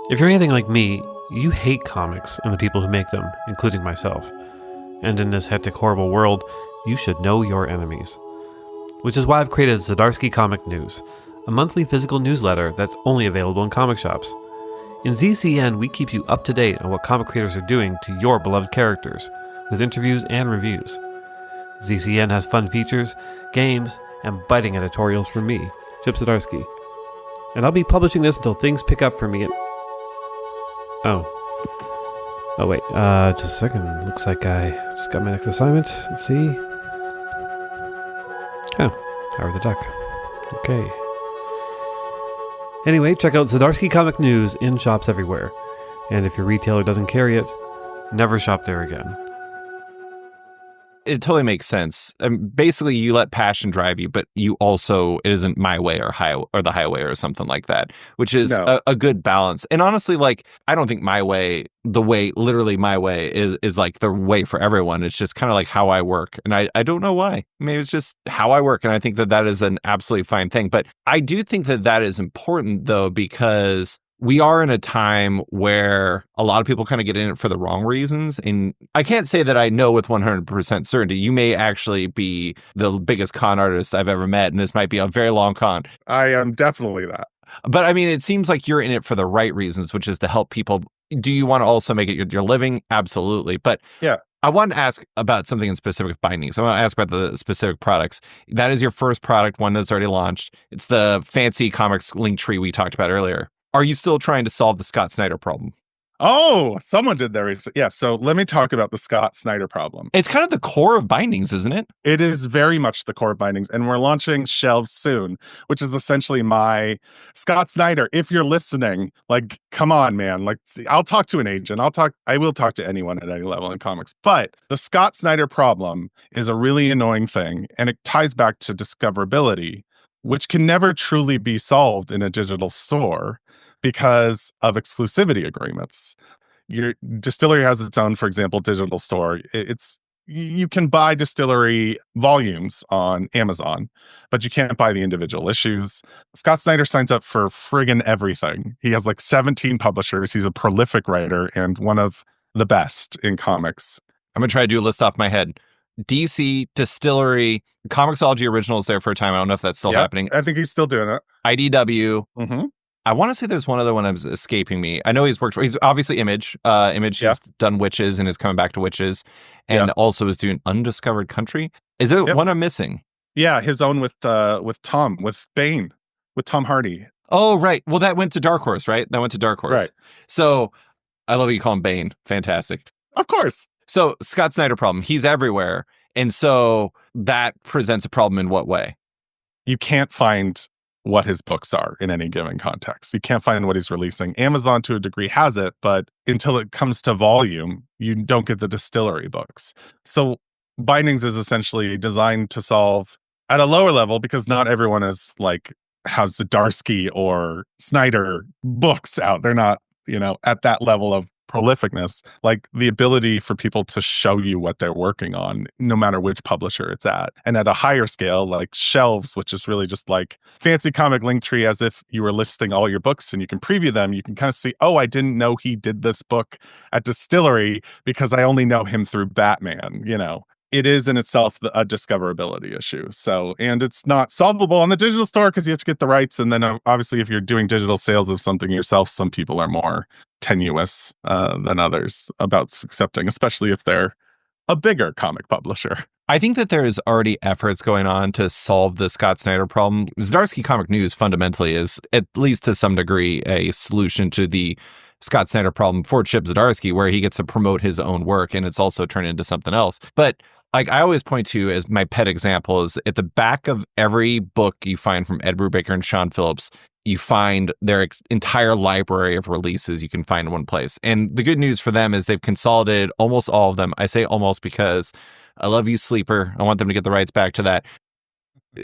Speaker 3: If you're anything like me, you hate comics and the people who make them, including myself. And in this hectic, horrible world, you should know your enemies. Which is why I've created Zdarsky Comic News, a monthly physical newsletter that's only available in comic shops. In ZCN, we keep you up to date on what comic creators are doing to your beloved characters, with interviews and reviews. ZCN has fun features, games, and biting editorials from me, Chip Zdarsky. And I'll be publishing this until things pick up for me at... Oh wait, just a second. Looks like I just got my next assignment. Let's see. Oh, Howard the Duck. Okay. Anyway, check out Zdarsky Comic News in shops everywhere. And if your retailer doesn't carry it, never shop there again.
Speaker 1: It totally makes sense. Basically, you let passion drive you, but you also, it isn't my way or the highway or something like that, which is a good balance. And honestly, like, I don't think my way, literally my way is like the way for everyone. It's just kind of like how I work. And I don't know why. I mean, it's just how I work. And I think that is an absolutely fine thing. But I do think that is important, though, because we are in a time where a lot of people kind of get in it for the wrong reasons. And I can't say that I know with 100% certainty. You may actually be the biggest con artist I've ever met, and this might be a very long con.
Speaker 2: I am definitely that.
Speaker 1: But I mean, it seems like you're in it for the right reasons, which is to help people. Do you want to also make it your living? Absolutely. But
Speaker 2: yeah.
Speaker 1: I wanted to ask about something in specific with Bindings. I want to ask about the specific products. That is your first product, one that's already launched. It's the fancy comics link tree we talked about earlier. Are you still trying to solve the Scott Snyder problem?
Speaker 2: Oh, someone did there. Yeah, so let me talk about the Scott Snyder problem.
Speaker 1: It's kind of the core of Bindings, isn't it?
Speaker 2: It is very much the core of Bindings, and we're launching Shelves soon, which is essentially my Scott Snyder. If you're listening, like, come on, man. Like, I'll talk to an agent. I will talk to anyone at any level in comics. But the Scott Snyder problem is a really annoying thing, and it ties back to discoverability, which can never truly be solved in a digital store because of exclusivity agreements. Your distillery has its own, for example, digital store. You can buy distillery volumes on Amazon, but you can't buy the individual issues. Scott Snyder signs up for friggin' everything. He has like 17 publishers. He's a prolific writer and one of the best in comics.
Speaker 1: I'm going to try to do a list off my head. DC, Distillery, Comixology Originals there for a time. I don't know if that's still happening.
Speaker 2: I think he's still doing it.
Speaker 1: IDW.
Speaker 2: Mm-hmm.
Speaker 1: I want to say there's one other one that's escaping me. I know he's obviously Image. Image, he's done Witches and is coming back to Witches, and also is doing Undiscovered Country. Is there one I'm missing?
Speaker 2: Yeah, his own with Bane, with Tom Hardy.
Speaker 1: Oh, right. Well, that went to Dark Horse, right? That went to Dark Horse.
Speaker 2: Right.
Speaker 1: So I love that you call him Bane. Fantastic.
Speaker 2: Of course.
Speaker 1: So Scott Snyder problem. He's everywhere. And so that presents a problem in what way?
Speaker 2: You can't find what his books are in any given context. You can't find what he's releasing. Amazon to a degree has it, but until it comes to volume, you don't get the distillery books. So Bindings is essentially designed to solve at a lower level, because not everyone is like has Zdarsky or Snyder books out. They're not at that level of prolificness, like the ability for people to show you what they're working on, no matter which publisher it's at. And at a higher scale, like shelves, which is really just like fancy comic link tree, as if you were listing all your books and you can preview them. You can kind of see, oh, I didn't know he did this book at Distillery because I only know him through Batman, It is in itself a discoverability issue. So, and it's not solvable on the digital store because you have to get the rights. And then obviously, if you're doing digital sales of something yourself, some people are more tenuous than others about accepting, especially if they're a bigger comic publisher.
Speaker 1: I think that there is already efforts going on to solve the Scott Snyder problem. Zdarsky Comic News fundamentally is, at least to some degree, a solution to the Scott Snyder problem for Chip Zdarsky, where he gets to promote his own work and it's also turned into something else. But like I always point to as my pet example is at the back of every book you find from Ed Brubaker and Sean Phillips, you find their entire library of releases you can find in one place. And the good news for them is they've consolidated almost all of them. I say almost because I love you, Sleeper. I want them to get the rights back to that.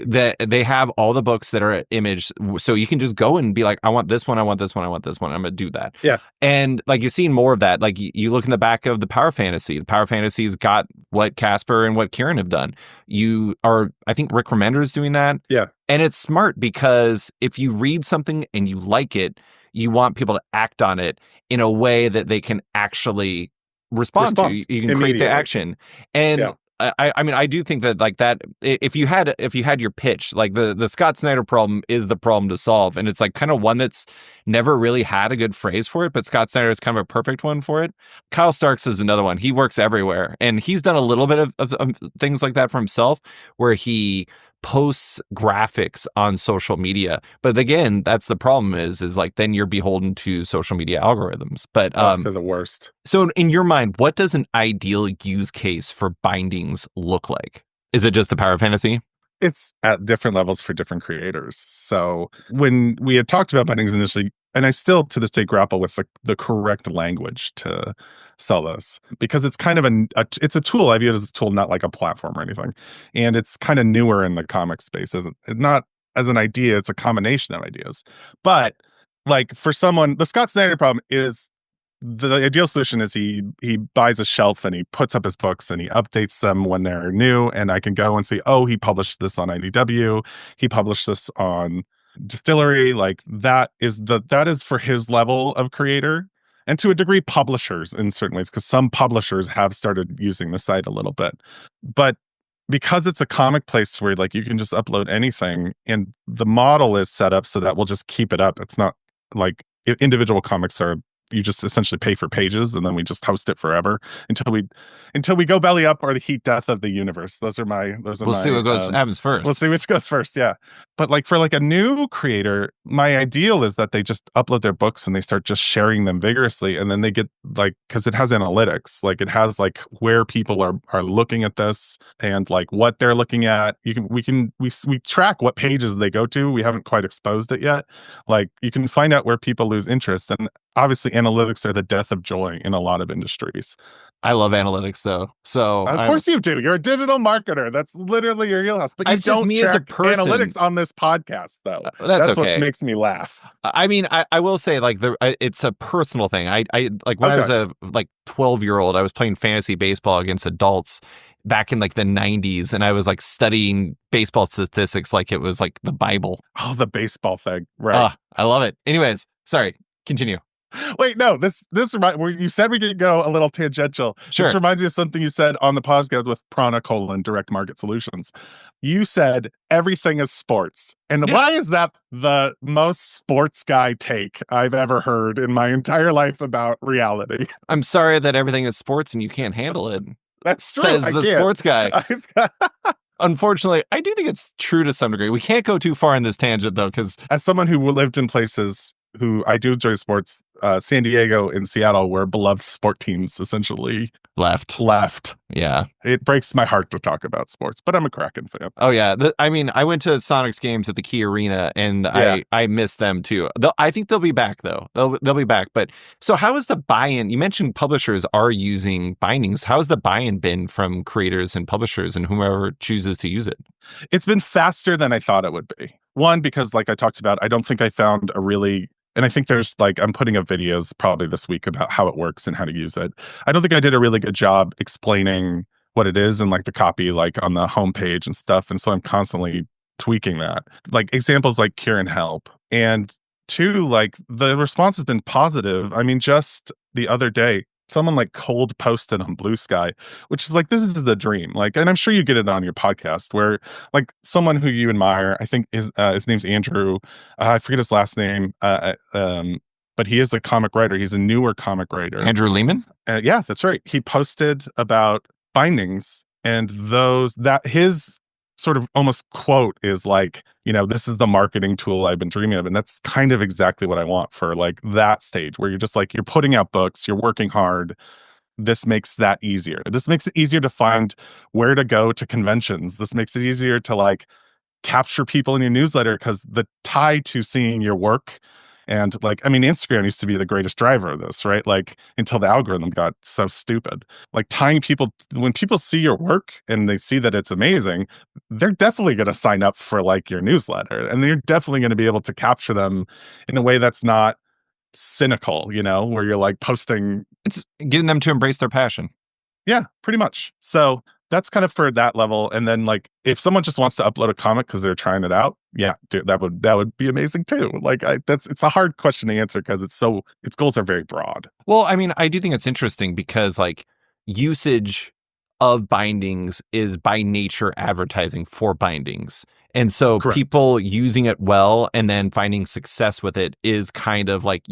Speaker 1: That they have all the books that are imaged, so you can just go and be like, I want this one, I want this one, I want this one. I'm gonna do that.
Speaker 2: Yeah.
Speaker 1: And like you've seen more of that. Like you look in the back of the Power Fantasy. The Power Fantasy's got what Casper and what Kieran have done. I think Rick Remender is doing that.
Speaker 2: Yeah.
Speaker 1: And it's smart because if you read something and you like it, you want people to act on it in a way that they can actually respond to. You can create the action. And
Speaker 2: yeah.
Speaker 1: I mean, I do think that like that, if you had your pitch, like the Scott Snyder problem is the problem to solve. And it's like kind of one that's never really had a good phrase for it, but Scott Snyder is kind of a perfect one for it. Kyle Starks is another one. He works everywhere. And he's done a little bit of things like that for himself, where he posts graphics on social media. But again, that's the problem is like then you're beholden to social media algorithms. But
Speaker 2: they're the worst.
Speaker 1: So in your mind, what does an ideal use case for bindings look like? Is it just the Power Fantasy?
Speaker 2: It's at different levels for different creators. So when we had talked about bindings initially, and I still to this day grapple with the correct language to sell this, because it's kind of it's a tool. I view it as a tool, not like a platform or anything. And it's kind of newer in the comic space. Not as an idea, it's a combination of ideas. But like for someone, the Scott Snyder problem is the ideal solution is he buys a shelf and he puts up his books and he updates them when they're new. And I can go and see, oh, he published this on IDW. He published this on Distillery. Like that is for his level of creator, and to a degree publishers in certain ways, because some publishers have started using the site a little bit. But because it's a comic place where like you can just upload anything and the model is set up so that we'll just keep it up. It's not like individual comics are, you just essentially pay for pages and then we just host it forever until we go belly up or the heat death of the universe. We'll see what
Speaker 1: happens first.
Speaker 2: We'll see which goes first. Yeah. But like for like a new creator, my ideal is that they just upload their books and they start just sharing them vigorously. And then they get like, cause it has analytics, like it has like where people are looking at this and like what they're looking at. We track what pages they go to. We haven't quite exposed it yet. Like you can find out where people lose interest, and obviously analytics are the death of joy in a lot of industries.
Speaker 1: I love analytics though. So
Speaker 2: of course you do. You're a digital marketer. That's literally your wheelhouse. But you don't track analytics on this podcast though. That's
Speaker 1: okay.
Speaker 2: What makes me laugh.
Speaker 1: I mean, I will say like it's a personal thing. I like when I was a like 12-year-old, I was playing fantasy baseball against adults back in like the 90s, and I was like studying baseball statistics like it was like the Bible.
Speaker 2: Oh, the baseball thing. Right.
Speaker 1: I love it. Anyways, sorry. Continue.
Speaker 2: Wait, no, this you said we could go a little tangential.
Speaker 1: Sure.
Speaker 2: This reminds me of something you said on the podcast with Prana : Direct Market Solutions. You said everything is sports. And why is that the most sports guy take I've ever heard in my entire life about reality?
Speaker 1: I'm sorry that everything is sports and you can't handle it.
Speaker 2: That's true.
Speaker 1: Says the sports guy. Unfortunately, I do think it's true to some degree. We can't go too far in this tangent though, because
Speaker 2: as someone who lived in places who I do enjoy sports, San Diego and Seattle were beloved sport teams, essentially left.
Speaker 1: Yeah.
Speaker 2: It breaks my heart to talk about sports, but I'm a Kraken fan.
Speaker 1: Oh, yeah. I mean, I went to Sonics games at the Key Arena, and I miss them, too. I think they'll be back, though. They'll be back. But so how is the buy-in? You mentioned publishers are using bindings. How has the buy-in been from creators and publishers and whomever chooses to use it?
Speaker 2: It's been faster than I thought it would be. One, because like I talked about, I don't think I found a really And I think there's like, I'm putting up videos probably this week about how it works and how to use it. I don't think I did a really good job explaining what it is and like the copy, like on the homepage and stuff. And so I'm constantly tweaking that. Like examples like Kieran Help. And two, like the response has been positive. I mean, just the other day, someone like cold posted on Blue Sky, which is like, this is the dream. Like, and I'm sure you get it on your podcast where like someone who you admire, I think his name's Andrew. I forget his last name. But he is a comic writer. He's a newer comic writer.
Speaker 1: Andrew Lehman?
Speaker 2: Yeah, that's right. He posted about bindings and his sort of almost quote is like, this is the marketing tool I've been dreaming of. And that's kind of exactly what I want for like that stage where you're just like, you're putting out books, you're working hard. This makes that easier. This makes it easier to find where to go to conventions. This makes it easier to like capture people in your newsletter because the tie to seeing your work and like, I mean, Instagram used to be the greatest driver of this, right? Like until the algorithm got so stupid. Like tying people, when people see your work and they see that it's amazing, they're definitely going to sign up for like your newsletter and they're definitely going to be able to capture them in a way that's not cynical, where you're like posting.
Speaker 1: It's getting them to embrace their passion.
Speaker 2: Yeah, pretty much. So that's kind of for that level. And then like if someone just wants to upload a comic because they're trying it out, yeah, dude, that would be amazing too. Like it's a hard question to answer because its goals are very broad.
Speaker 1: Well, I mean, I do think it's interesting because like usage of bindings is by nature advertising for bindings. And so
Speaker 2: Correct.
Speaker 1: People using it well and then finding success with it is kind of like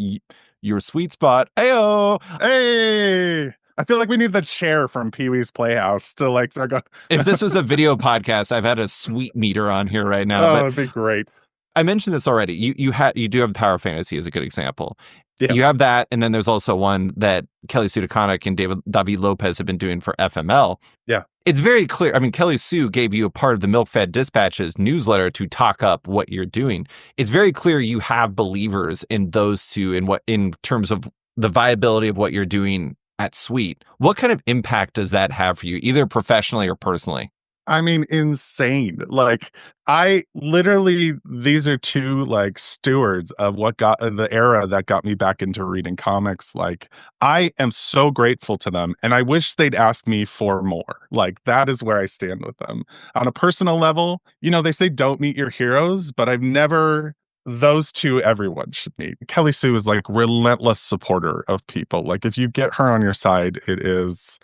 Speaker 1: your sweet spot. Ayo!
Speaker 2: Hey! I feel like we need the chair from Pee-wee's Playhouse to like start going.
Speaker 1: If this was a video podcast, I've had a sweet meter on here right now.
Speaker 2: Oh, that'd be great.
Speaker 1: I mentioned this already. You do have Power Fantasy as a good example.
Speaker 2: Yeah.
Speaker 1: You have that, and then there's also one that Kelly Sue DeConnick and David Lopez have been doing for FML.
Speaker 2: Yeah.
Speaker 1: It's very clear. I mean, Kelly Sue gave you a part of the Milk Fed Dispatches newsletter to talk up what you're doing. It's very clear you have believers in those two in terms of the viability of what you're doing at Sweet. What kind of impact does that have for you, either professionally or personally?
Speaker 2: I mean, insane. Like these are two like stewards of what got the era that got me back into reading comics. Like I am so grateful to them and I wish they'd ask me for more. Like that is where I stand with them. On a personal level, they say don't meet your heroes, but those two everyone should meet. Kelly Sue is like relentless supporter of people. Like if you get her on your side, it is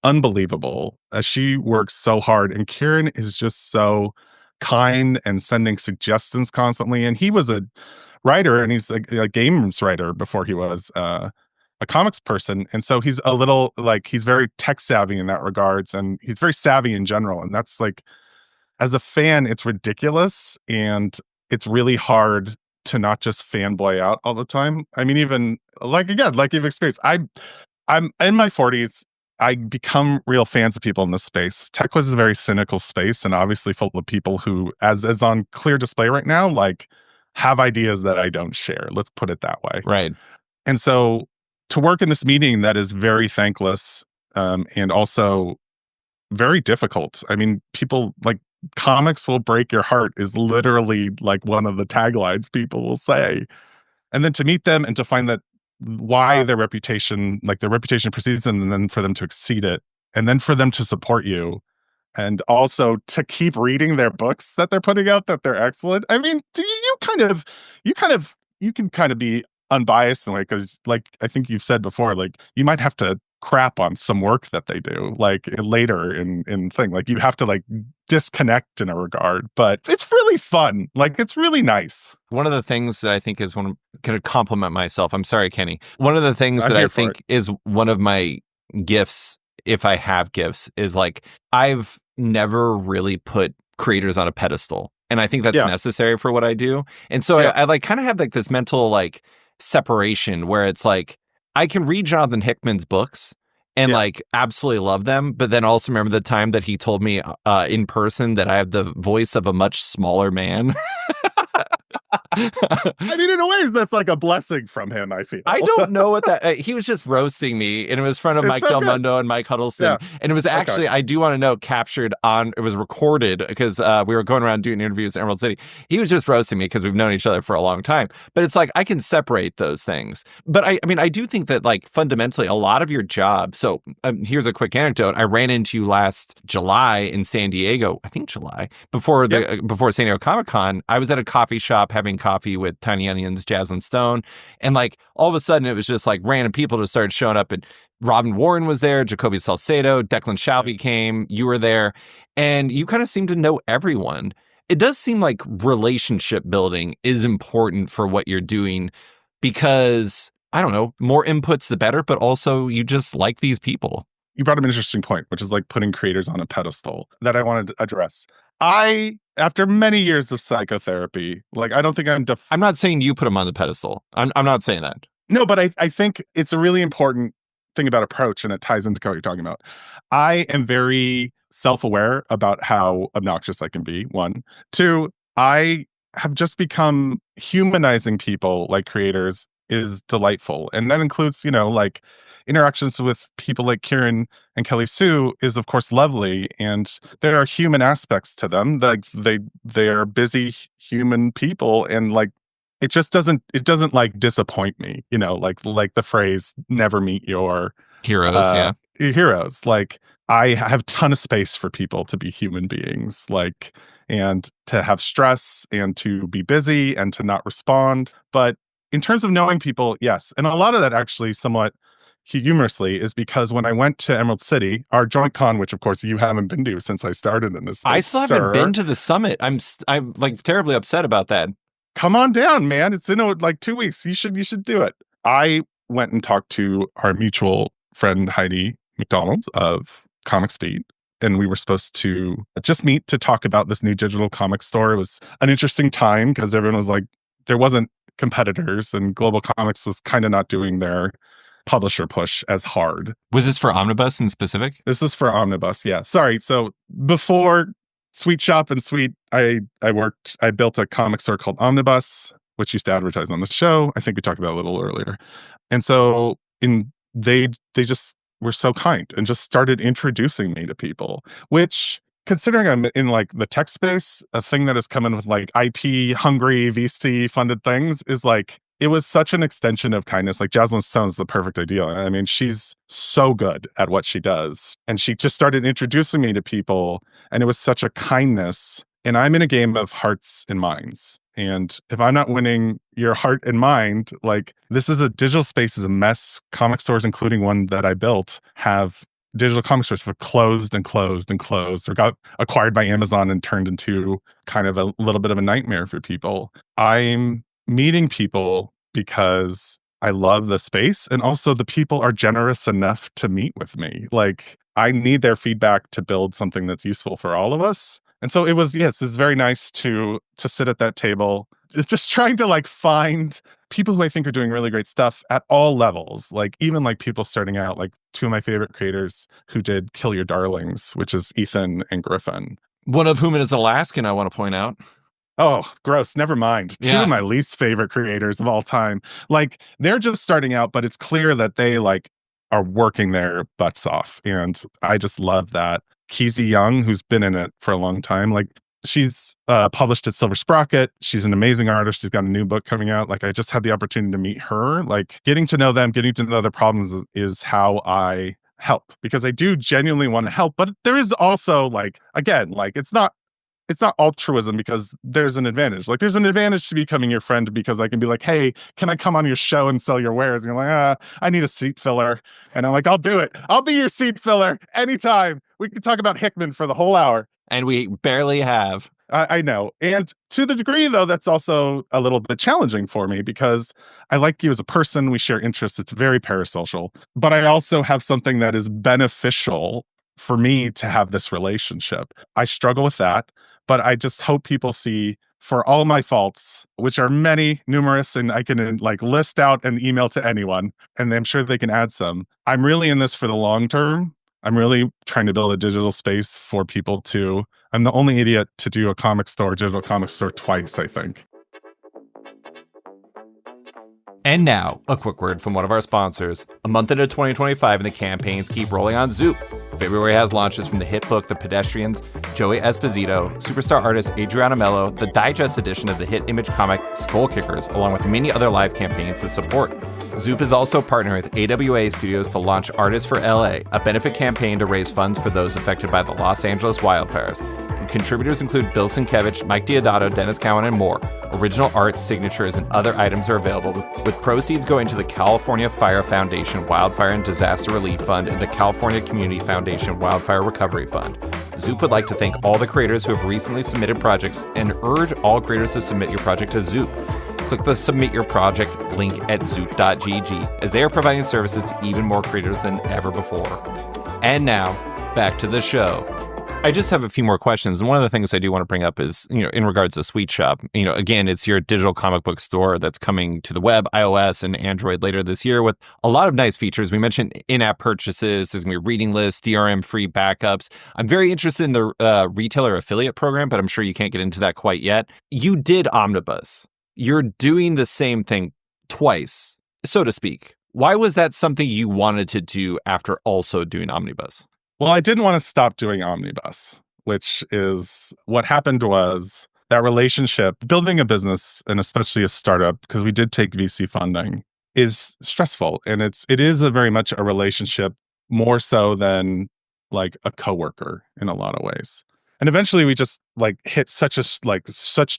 Speaker 2: unbelievable. She works so hard and Kieran is just so kind and sending suggestions constantly. And he was a writer and he's a games writer before he was a comics person. And so he's a little like, he's very tech savvy in that regards. And he's very savvy in general. And that's like, as a fan, it's ridiculous. And it's really hard to not just fanboy out all the time. I mean, even like, again, like you've experienced, I'm in my 40s. I become real fans of people in this space. TechQuiz is a very cynical space and obviously full of people who, as on clear display right now, like have ideas that I don't share. Let's put it that way.
Speaker 1: Right.
Speaker 2: And so to work in this meeting that is very thankless and also very difficult. I mean, people like comics will break your heart is literally like one of the taglines people will say. And then to meet them and to find that why their reputation precedes them and then for them to exceed it and then for them to support you and also to keep reading their books that they're putting out that they're excellent. I mean, you can kind of be unbiased in a way because like I think you've said before, like you might have to crap on some work that they do like later in thing, like you have to like disconnect in a regard, but it's really fun. Like it's really nice.
Speaker 1: One of the things that I think is going to compliment myself. I'm sorry, Kenny. One of the things that I think is one of my gifts, if I have gifts, is like I've never really put creators on a pedestal. And I think that's necessary for what I do. And so I like kind of have like this mental like separation where it's like I can read Jonathan Hickman's books and like absolutely love them, but then also remember the time that he told me in person that I have the voice of a much smaller man.
Speaker 2: I mean, in a ways, that's like a blessing from him, I feel.
Speaker 1: I don't know what that. He was just roasting me, and it was in front of
Speaker 2: It's
Speaker 1: Mike
Speaker 2: so
Speaker 1: Del
Speaker 2: good.
Speaker 1: Mundo and Mike Huddleston,
Speaker 2: Yeah.
Speaker 1: and it was actually,
Speaker 2: Okay.
Speaker 1: I do want to know, captured on. It was recorded because we were going around doing interviews in Emerald City. He was just roasting me because we've known each other for a long time. But it's like I can separate those things. But I mean, I do think that like fundamentally, a lot of your job. So here's a quick anecdote. I ran into you last July in San Diego. I think July before before San Diego Comic-Con. I was at a coffee shop having coffee with Tiny Onions, Jazz and Stone. And like all of a sudden it was just like random people just started showing up, and Robin Warren was there, Jacoby Salcedo, Declan Shalvey came, you were there, and you kind of seem to know everyone. It does seem like relationship building is important for what you're doing because, I don't know, more inputs the better, but also you just like these people.
Speaker 2: You brought up an interesting point, which is like putting creators on a pedestal that I wanted to address. After many years of psychotherapy, like I don't think
Speaker 1: I'm not saying you put them on the pedestal. I'm not saying that.
Speaker 2: No, but I think it's a really important thing about approach, and it ties into what you're talking about. I am very self-aware about how obnoxious I can be, one. Two, I have just become humanizing people like creators is delightful. And that includes, like interactions with people like Kieran and Kelly Sue is of course lovely. And there are human aspects to them. Like they are busy human people, and like it doesn't like disappoint me, like the phrase never meet your
Speaker 1: Heroes,
Speaker 2: heroes. Like I have a ton of space for people to be human beings, like, and to have stress and to be busy and to not respond. But in terms of knowing people, yes. And a lot of that actually somewhat humorously is because when I went to Emerald City, our joint con, which of course you haven't been to since I started in this.
Speaker 1: I still haven't been to the summit. I'm like terribly upset about that.
Speaker 2: Come on down, man. It's in like 2 weeks. You should do it. I went and talked to our mutual friend Heidi McDonald of Comic Speed, and we were supposed to just meet to talk about this new digital comic store. It was an interesting time because everyone was like, there wasn't competitors, and Global Comics was kind of not doing their publisher push as hard.
Speaker 1: Was this for Omnibus in specific?
Speaker 2: This was for Omnibus, yeah. Sorry. So before Sweet Shop and Sweet, I built a comic store called Omnibus, which used to advertise on the show. I think we talked about it a little earlier. And so they just were so kind and just started introducing me to people, which, considering I'm in like the tech space, a thing that has come in with like IP hungry VC funded things is like, it was such an extension of kindness. Like Jocelyn Stone's the perfect ideal. I mean, she's so good at what she does. And she just started introducing me to people, and it was such a kindness. And I'm in a game of hearts and minds. And if I'm not winning your heart and mind, like this is a digital space is a mess. Comic stores, including one that I built, have digital comic stores have closed and closed and closed, or got acquired by Amazon and turned into kind of a little bit of a nightmare for people. I'm meeting people because I love the space, and also the people are generous enough to meet with me. Like I need their feedback to build something that's useful for all of us. And so it was, yes, it's very nice to sit at that table, just trying to like find people who I think are doing really great stuff at all levels. Like even like people starting out, like two of my favorite creators who did Kill Your Darlings, which is Ethan and Griffin.
Speaker 1: One of whom is Alaskan, I want to point out.
Speaker 2: Oh, gross. Never mind.
Speaker 1: Yeah.
Speaker 2: Two of my least favorite creators of all time. Like they're just starting out, but it's clear that they like are working their butts off. And I just love that. Keezy Young, who's been in it for a long time, like she's published at Silver Sprocket. She's an amazing artist. She's got a new book coming out. Like I just had the opportunity to meet her. Like getting to know them, getting to know their problems is how I help, because I do genuinely want to help. But there is also like, again, like it's not altruism because there's an advantage. Like there's an advantage to becoming your friend because I can be like, hey, can I come on your show and sell your wares? And you're like, I need a seat filler. And I'm like, I'll do it. I'll be your seat filler anytime. We can talk about Hickman for the whole hour.
Speaker 1: And we barely have.
Speaker 2: I know. And to the degree, though, that's also a little bit challenging for me because I like you as a person. We share interests. It's very parasocial. But I also have something that is beneficial for me to have this relationship. I struggle with that. But I just hope people see, for all my faults, which are many, numerous, and I can like list out an email to anyone, and I'm sure they can add some. I'm really in this for the long term. I'm really trying to build a digital space for people to. I'm the only idiot to do a digital comic store twice, I think.
Speaker 1: And now, a quick word from one of our sponsors. A month into 2025 and the campaigns keep rolling on Zoop. February has launches from the hit book The Pedestrians, Joey Esposito, superstar artist Adriana Mello, the digest edition of the hit image comic Skull Kickers, along with many other live campaigns to support. Zoop is also partnering with AWA Studios to launch Artists for LA, a benefit campaign to raise funds for those affected by the Los Angeles wildfires. Contributors include Bill Sienkiewicz, Mike Diodato, Dennis Cowan, and more. Original art, signatures, and other items are available, with proceeds going to the California Fire Foundation Wildfire and Disaster Relief Fund and the California Community Foundation Wildfire Recovery Fund. Zoop would like to thank all the creators who have recently submitted projects and urge all creators to submit your project to Zoop. Click the Submit Your Project link at zoop.gg, as they are providing services to even more creators than ever before. And now, back to the show. I just have a few more questions. And one of the things I do want to bring up is, in regards to Sweet Shop, again, it's your digital comic book store that's coming to the web, iOS, and Android later this year with a lot of nice features. We mentioned in-app purchases. There's going to be reading lists, DRM-free backups. I'm very interested in the retailer affiliate program, but I'm sure you can't get into that quite yet. You did Omnibus. You're doing the same thing twice, so to speak. Why was that something you wanted to do after also doing Omnibus?
Speaker 2: Well, I didn't want to stop doing Omnibus, which is what happened was that relationship, building a business and especially a startup, because we did take VC funding, is stressful. And it is very much a relationship more so than like a coworker in a lot of ways. And eventually we just hit such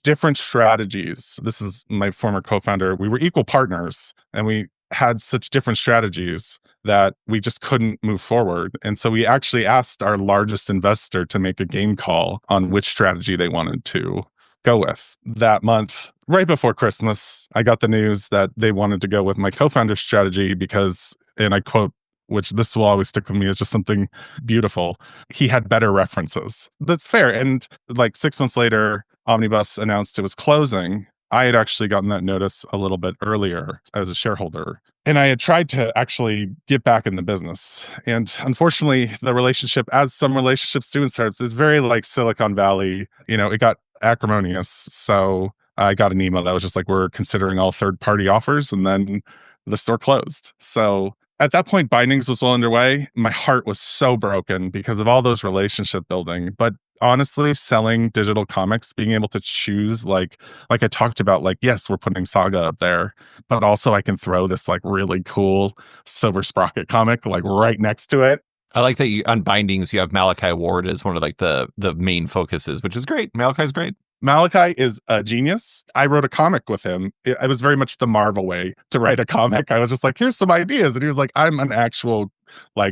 Speaker 2: different strategies. This is my former co-founder. We were equal partners and we had such different strategies that we just couldn't move forward. And so we actually asked our largest investor to make a game call on which strategy they wanted to go with. That month, right before Christmas, I got the news that they wanted to go with my co-founder's strategy because, and I quote, which this will always stick with me as just something beautiful, he had better references. That's fair. And 6 months later, Omnibus announced it was closing. I had actually gotten that notice a little bit earlier as a shareholder. And I had tried to actually get back in the business. And unfortunately, the relationship, as some relationships do in startups, is very like Silicon Valley. It got acrimonious. So I got an email that was just like, we're considering all third-party offers. And then the store closed. So at that point, Bindings was well underway. My heart was so broken because of all those relationship building. But honestly, selling digital comics, being able to choose, like I talked about, yes, we're putting Saga up there, but also I can throw this really cool Silver Sprocket comic right next to it.
Speaker 1: I like that on Bindings, you have Malachi Ward as one of the main focuses, which is great. Malachi's great.
Speaker 2: Malachi is a genius. I wrote a comic with him. It was very much the Marvel way to write a comic. I was just like, here's some ideas. And he was like, I'm an actual,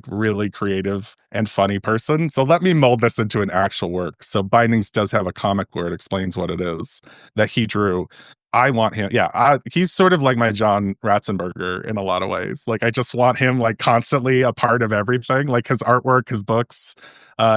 Speaker 2: really creative and funny person. So let me mold this into an actual work. So Bindings does have a comic where it explains what it is that he drew. I want him. Yeah, he's sort of like my John Ratzenberger in a lot of ways. I just want him constantly a part of everything, his artwork, his books.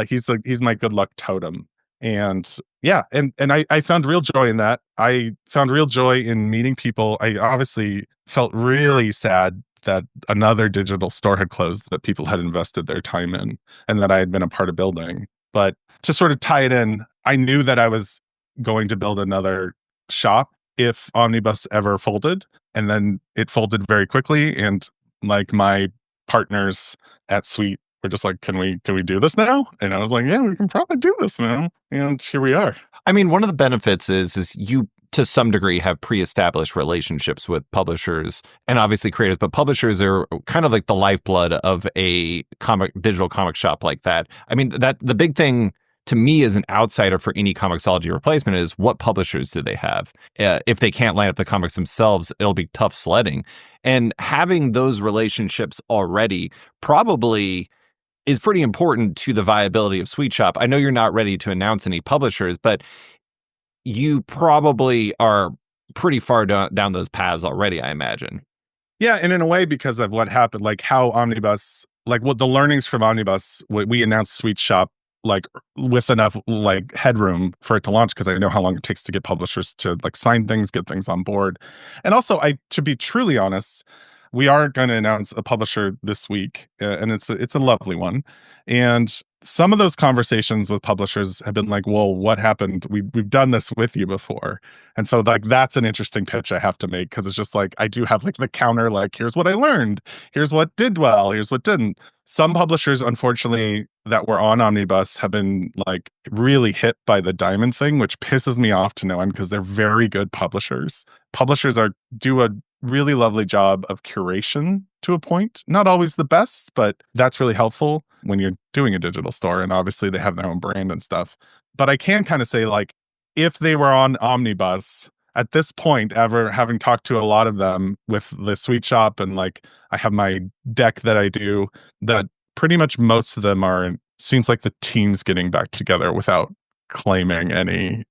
Speaker 2: He's my good luck totem. And yeah, and I found real joy in that. I found real joy in meeting people. I obviously felt really sad that another digital store had closed that people had invested their time in and that I had been a part of building. But to sort of tie it in, I knew that I was going to build another shop if Omnibus ever folded. And then it folded very quickly. And my partners at Sweet we're just like, can we do this now? And I was like, yeah, we can probably do this now. And here we are.
Speaker 1: I mean, one of the benefits is you, to some degree, have pre-established relationships with publishers and obviously creators, but publishers are kind of like the lifeblood of a digital comic shop like that. I mean, that the big thing to me as an outsider for any Comixology replacement is what publishers do they have? If they can't line up the comics themselves, it'll be tough sledding. And having those relationships already probably is pretty important to the viability of Sweet Shop. I know you're not ready to announce any publishers, but you probably are pretty far down those paths already, I imagine.
Speaker 2: Yeah, and in a way, because of what happened, how Omnibus, what the learnings from Omnibus, we announced Sweet Shop with enough headroom for it to launch, because I know how long it takes to get publishers to sign things, get things on board. And also, to be truly honest, we are going to announce a publisher this week, and it's a lovely one. And some of those conversations with publishers have been like, well, what happened? We've done this with you before. And so like that's an interesting pitch I have to make, because it's just like I do have like the counter, like here's what I learned, here's what did well, here's what didn't. Some publishers, unfortunately, that were on Omnibus have been like really hit by the diamond thing, which pisses me off to no end, because they're very good publishers. Publishers do a really lovely job of curation to a point. Not always the best, but that's really helpful when you're doing a digital store. And obviously they have their own brand and stuff. But I can kind of say, like, if they were on Omnibus at this point, ever having talked to a lot of them with the Sweet Shop, and like I have my deck that I do, that pretty much most of them seems like the team's getting back together without claiming any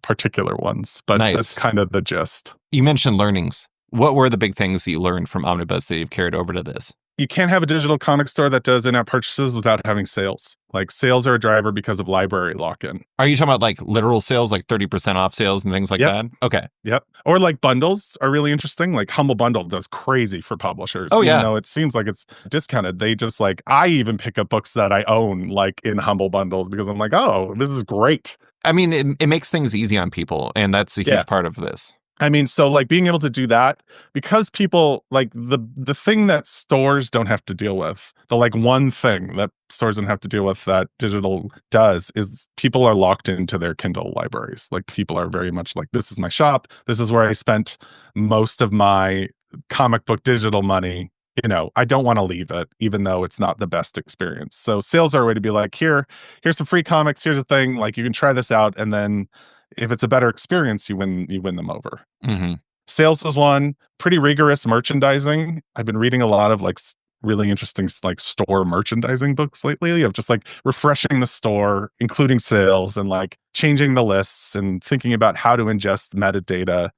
Speaker 2: particular ones. But
Speaker 1: Nice.
Speaker 2: That's kind of the gist.
Speaker 1: You mentioned learnings. What were the big things that you learned from Omnibus that you've carried over to this?
Speaker 2: You can't have a digital comic store that does in-app purchases without having sales. Like, sales are a driver because of library lock-in.
Speaker 1: Are you talking about like literal sales, like 30% off sales and things like that? Okay.
Speaker 2: Yep. Or like bundles are really interesting. Like Humble Bundle does crazy for publishers.
Speaker 1: Oh, yeah.
Speaker 2: Even though it seems like it's discounted. They just like, I even pick up books that I own like in Humble Bundles because I'm like, oh, this is great.
Speaker 1: I mean, it makes things easy on people, and that's a huge part of this.
Speaker 2: I mean, so like being able to do that, because people like the thing that stores don't have to deal with, the like one thing that stores don't have to deal with that digital does, is people are locked into their Kindle libraries. Like, people are very much like, this is my shop. This is where I spent most of my comic book digital money. You know, I don't want to leave it, even though it's not the best experience. So sales are a way to be like, here's some free comics. Here's a thing, like, you can try this out, and then if it's a better experience, you win them over.
Speaker 1: Mm-hmm.
Speaker 2: Sales is one. Pretty rigorous merchandising. I've been reading a lot of like really interesting like store merchandising books lately, of just like refreshing the store, including sales, and like changing the lists and thinking about how to ingest metadata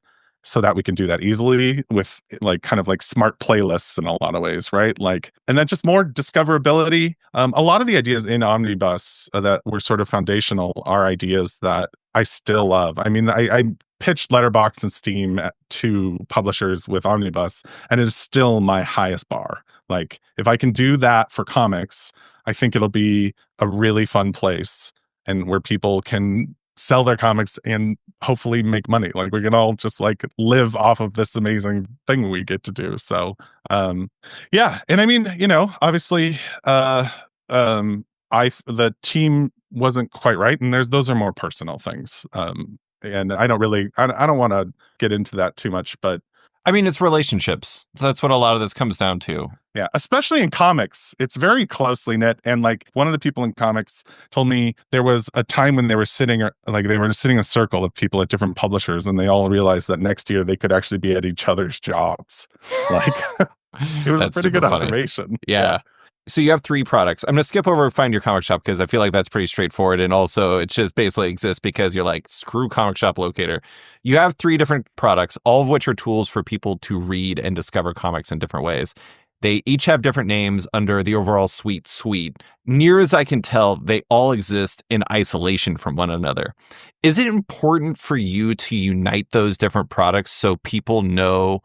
Speaker 2: so that we can do that easily with like kind of like smart playlists in a lot of ways, right? Like, and then just more discoverability. A lot of the ideas in Omnibus that were sort of foundational are ideas that I still love. I mean, I pitched Letterboxd and Steam to publishers with Omnibus, and it is still my highest bar. Like, if I can do that for comics, I think it'll be a really fun place, and where people can sell their comics and hopefully make money. Like, we can all just like live off of this amazing thing we get to do. So yeah. And I mean, you know, obviously the team wasn't quite right, and those are more personal things. And I don't want to get into that too much, but
Speaker 1: I mean, it's relationships. So that's what a lot of this comes down to.
Speaker 2: Yeah, especially in comics, it's very closely knit. And like, one of the people in comics told me there was a time when they were sitting in a circle of people at different publishers, and they all realized that next year they could actually be at each other's jobs. Like, it was a pretty good observation.
Speaker 1: Yeah. So you have 3 products. I'm going to skip over Find Your Comic Shop, because I feel like that's pretty straightforward. And also, it just basically exists because you're like, screw Comic Shop Locator. You have 3 different products, all of which are tools for people to read and discover comics in different ways. They each have different names under the overall suite. Near as I can tell, they all exist in isolation from one another. Is it important for you to unite those different products so people know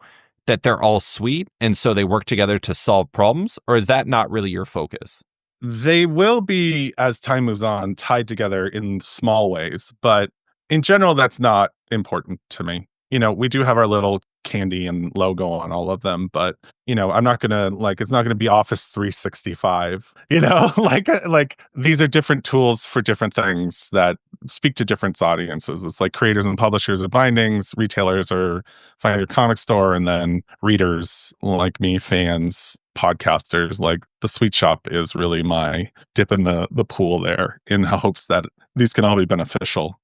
Speaker 1: that they're all sweet, and so they work together to solve problems? Or is that not really your focus?
Speaker 2: They will be, as time moves on, tied together in small ways, but in general, that's not important to me. You know, we do have our little candy and logo on all of them, but you know, I'm not gonna like, it's not gonna be Office 365. You know, like these are different tools for different things that speak to different audiences. It's like creators and publishers are bindings, retailers are Find Your Comic Store, and then readers like me, fans, podcasters. Like, the Sweet Shop is really my dip in the pool there, in hopes that these can all be beneficial.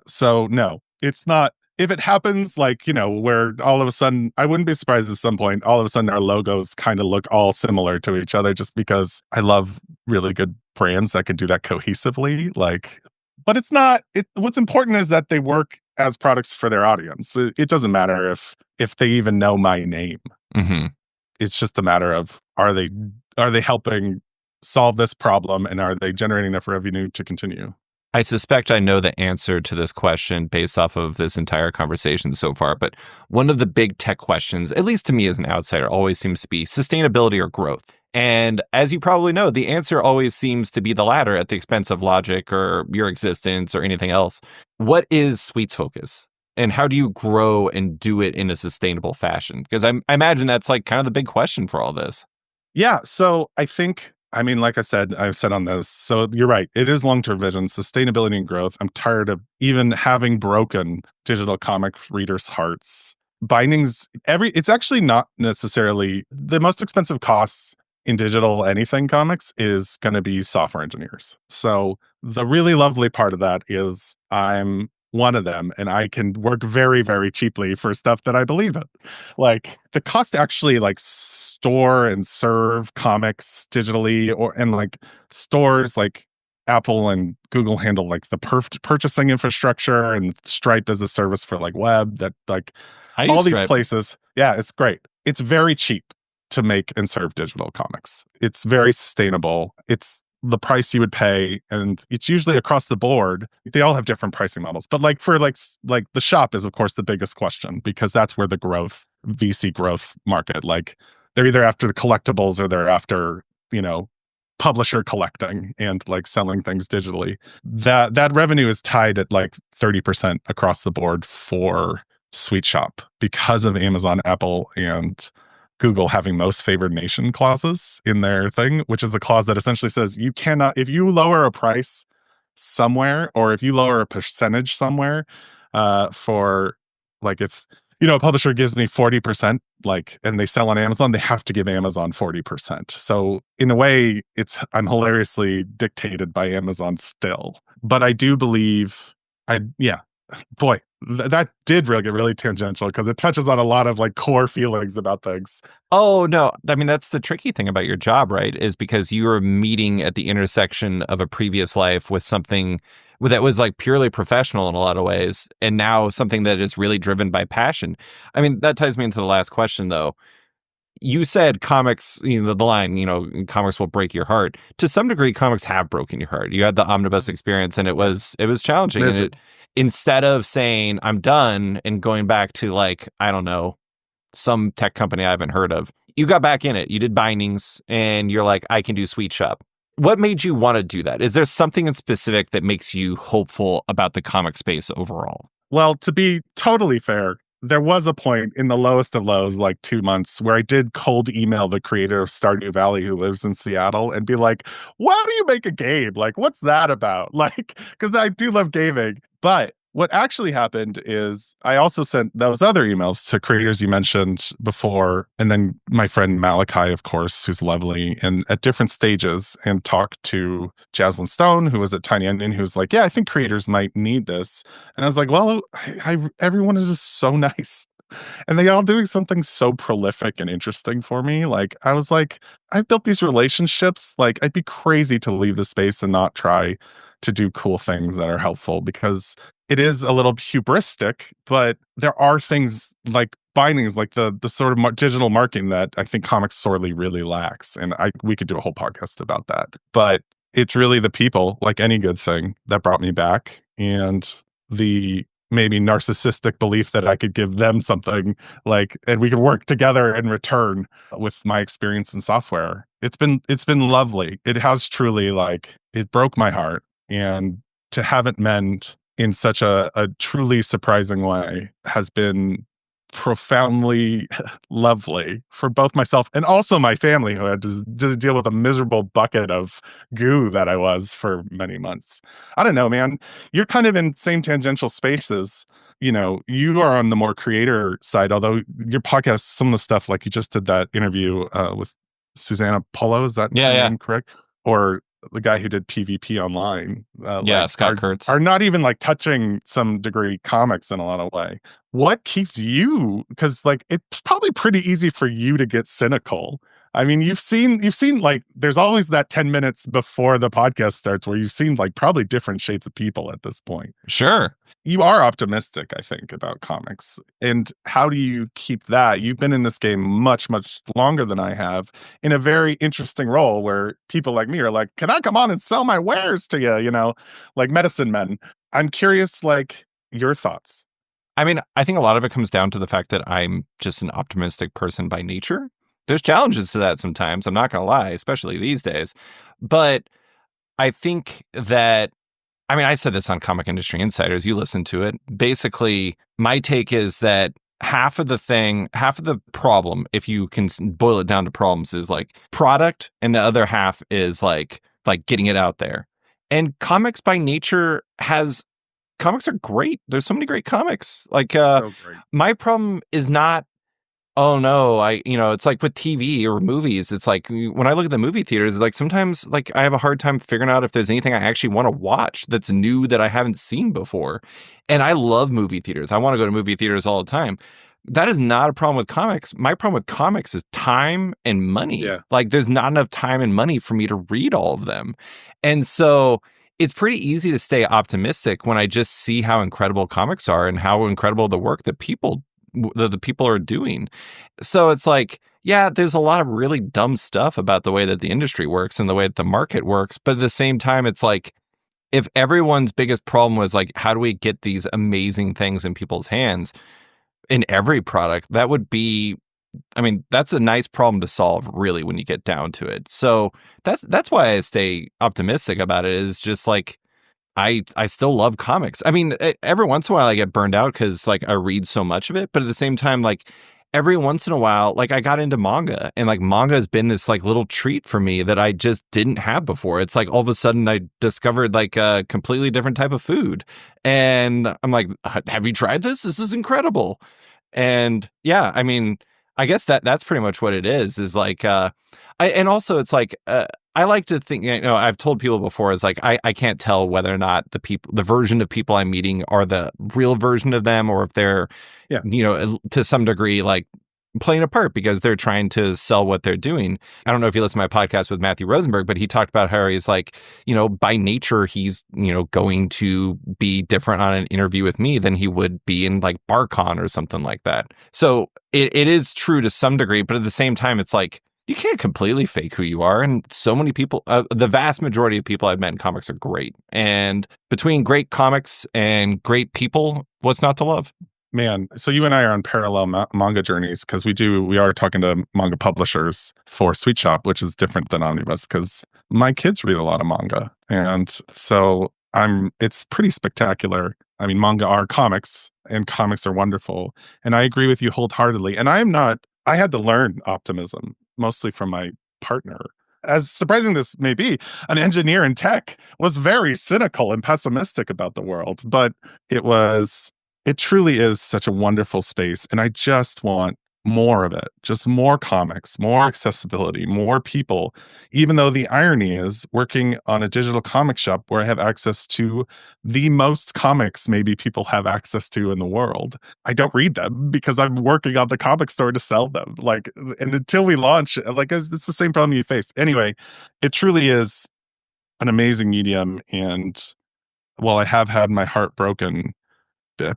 Speaker 2: So no, it's not. If it happens, like, you know, where all of a sudden, I wouldn't be surprised if at some point, all of a sudden our logos kind of look all similar to each other, just because I love really good brands that can do that cohesively. Like, but it's not, what's important is that they work as products for their audience. It doesn't matter if they even know my name.
Speaker 1: Mm-hmm.
Speaker 2: It's just a matter of, are they helping solve this problem, and are they generating enough revenue to continue?
Speaker 1: I suspect I know the answer to this question based off of this entire conversation so far, but one of the big tech questions, at least to me as an outsider, always seems to be sustainability or growth. And as you probably know, the answer always seems to be the latter at the expense of logic or your existence or anything else. What is Sweet's focus? And how do you grow and do it in a sustainable fashion? Because I imagine that's like kind of the big question for all this.
Speaker 2: Yeah. So I think, I mean, like I said, I've said on this. So you're right. It is long-term vision, sustainability and growth. I'm tired of even having broken digital comic readers' hearts. Bindings, it's actually not necessarily the most expensive costs in digital anything comics is going to be software engineers. So the really lovely part of that is I'm one of them and I can work very, very cheaply for stuff that I believe in. Like the cost to actually like store and serve comics digitally and like stores like Apple and Google handle like the purchasing infrastructure and Stripe as a service for like web that like
Speaker 1: I
Speaker 2: all
Speaker 1: use
Speaker 2: these
Speaker 1: Stripe.
Speaker 2: places. Yeah, it's great. It's very cheap to make and serve digital comics. It's very sustainable. It's the price you would pay, and it's usually across the board. They all have different pricing models, but like for like the shop is of course the biggest question because that's where the growth VC growth market. Like they're either after the collectibles or they're after publisher collecting and like selling things digitally. That revenue is tied at like 30% across the board for Sweet Shop because of Amazon, Apple, and Google having most favored nation clauses in their thing, which is a clause that essentially says you cannot, if you lower a price somewhere or if you lower a percentage somewhere, for like if a publisher gives me 40%, like, and they sell on Amazon, they have to give Amazon 40%. So in a way, I'm hilariously dictated by Amazon still. But I do believe boy, that did really get really tangential because it touches on a lot of like core feelings about things.
Speaker 1: Oh, no. I mean, that's the tricky thing about your job, right? Is because you are meeting at the intersection of a previous life with something that was like purely professional in a lot of ways, and now something that is really driven by passion. I mean, that ties me into the last question, though. You said comics, the line, comics will break your heart. To some degree, comics have broken your heart. You had the omnibus experience and it was challenging. And instead of saying, I'm done and going back to like, I don't know, some tech company I haven't heard of, you got back in it. You did bindings and you're like, I can do Sweet Shop. What made you want to do that? Is there something in specific that makes you hopeful about the comic space overall?
Speaker 2: Well, to be totally fair, there was a point in the lowest of lows, like 2 months, where I did cold email the creator of Stardew Valley who lives in Seattle and be like, why do you make a game? Like, what's that about? Like, because I do love gaming. But what actually happened is I also sent those other emails to creators you mentioned before. And then my friend Malachi, of course, who's lovely, and at different stages, and talked to Jaslyn Stone, who was at Tiny Onion, who's like, yeah, I think creators might need this. And I was like, well, everyone is just so nice. And they all doing something so prolific and interesting for me. Like, I was like, I've built these relationships. Like, I'd be crazy to leave the space and not try to do cool things that are helpful because it is a little hubristic, but there are things like bindings, like the sort of digital marketing that I think comics sorely really lacks. And we could do a whole podcast about that. But it's really the people, like any good thing, that brought me back. And the maybe narcissistic belief that I could give them something like, and we could work together in return with my experience in software. It's been lovely. It has truly, like, it broke my heart. And to have it mend in such a truly surprising way has been profoundly lovely for both myself and also my family, who had to deal with a miserable bucket of goo that I was for many months. I don't know, man. You're kind of in same tangential spaces. You are on the more creator side, although your podcast, some of the stuff, like you just did that interview with Susanna Polo, is that
Speaker 1: Yeah,
Speaker 2: name correct? Or the guy who did PvP online,
Speaker 1: Scott Kurtz,
Speaker 2: are not even like touching some degree comics in a lot of way. What keeps you? Because like it's probably pretty easy for you to get cynical I mean, you've seen like there's always that 10 minutes before the podcast starts where you've seen like probably different shades of people at this point.
Speaker 1: Sure.
Speaker 2: You are optimistic, I think, about comics. And how do you keep that? You've been in this game much, much longer than I have in a very interesting role where people like me are like, can I come on and sell my wares to you? You know, like medicine men. I'm curious, like your thoughts.
Speaker 1: I mean, I think a lot of it comes down to the fact that I'm just an optimistic person by nature. There's challenges to that sometimes, I'm not going to lie, especially these days. But I think that, I mean, I said this on Comic Industry Insiders, you listen to it. Basically, my take is that half of the problem, if you can boil it down to problems, is like product, and the other half is like getting it out there. And comics by nature comics are great. There's so many great comics. Like,
Speaker 2: So great.
Speaker 1: my problem is not, oh no, it's like with TV or movies. It's like when I look at the movie theaters, it's like sometimes like I have a hard time figuring out if there's anything I actually want to watch that's new that I haven't seen before. And I love movie theaters. I want to go to movie theaters all the time. That is not a problem with comics. My problem with comics is time and money.
Speaker 2: Yeah.
Speaker 1: Like there's not enough time and money for me to read all of them. And so it's pretty easy to stay optimistic when I just see how incredible comics are and how incredible the work that the people are doing. So it's like, yeah, there's a lot of really dumb stuff about the way that the industry works and the way that the market works. But at the same time, it's like, if everyone's biggest problem was like, how do we get these amazing things in people's hands in every product, that would be, I mean, that's a nice problem to solve, really, when you get down to it. So that's why I stay optimistic about it, is just like, I still love comics. I mean, every once in a while I get burned out because like I read so much of it, but at the same time, like every once in a while, like I got into manga, and like manga has been this like little treat for me that I just didn't have before. It's like all of a sudden I discovered like a completely different type of food, and I'm like, have you tried this? This is incredible. And yeah, I mean, I guess that's pretty much what it is like, and also it's like, I like to think, I've told people before, is like, I can't tell whether or not the version of people I'm meeting are the real version of them, or if they're, to some degree, like playing a part because they're trying to sell what they're doing. I don't know if you listen to my podcast with Matthew Rosenberg, but he talked about how he's like, by nature, he's, going to be different on an interview with me than he would be in like BarCon or something like that. So it is true to some degree, but at the same time, it's like, you can't completely fake who you are. And so many people, the vast majority of people I've met in comics are great. And between great comics and great people, what's not to love?
Speaker 2: Man, so you and I are on parallel manga journeys, because we are talking to manga publishers for Sweet Shop, which is different than Omnibus, because my kids read a lot of manga. And so it's pretty spectacular. I mean, manga are comics, and comics are wonderful. And I agree with you wholeheartedly. And I had to learn optimism, mostly from my partner. As surprising this may be, an engineer in tech was very cynical and pessimistic about the world, but it truly is such a wonderful space. And I just want more of it, just more comics, more accessibility, more people, even though the irony is working on a digital comic shop where I have access to the most comics maybe people have access to in the world. I don't read them because I'm working on the comic store to sell them. Like, and until we launch, like, it's the same problem you face. Anyway, it truly is an amazing medium. And while I have had my heart broken,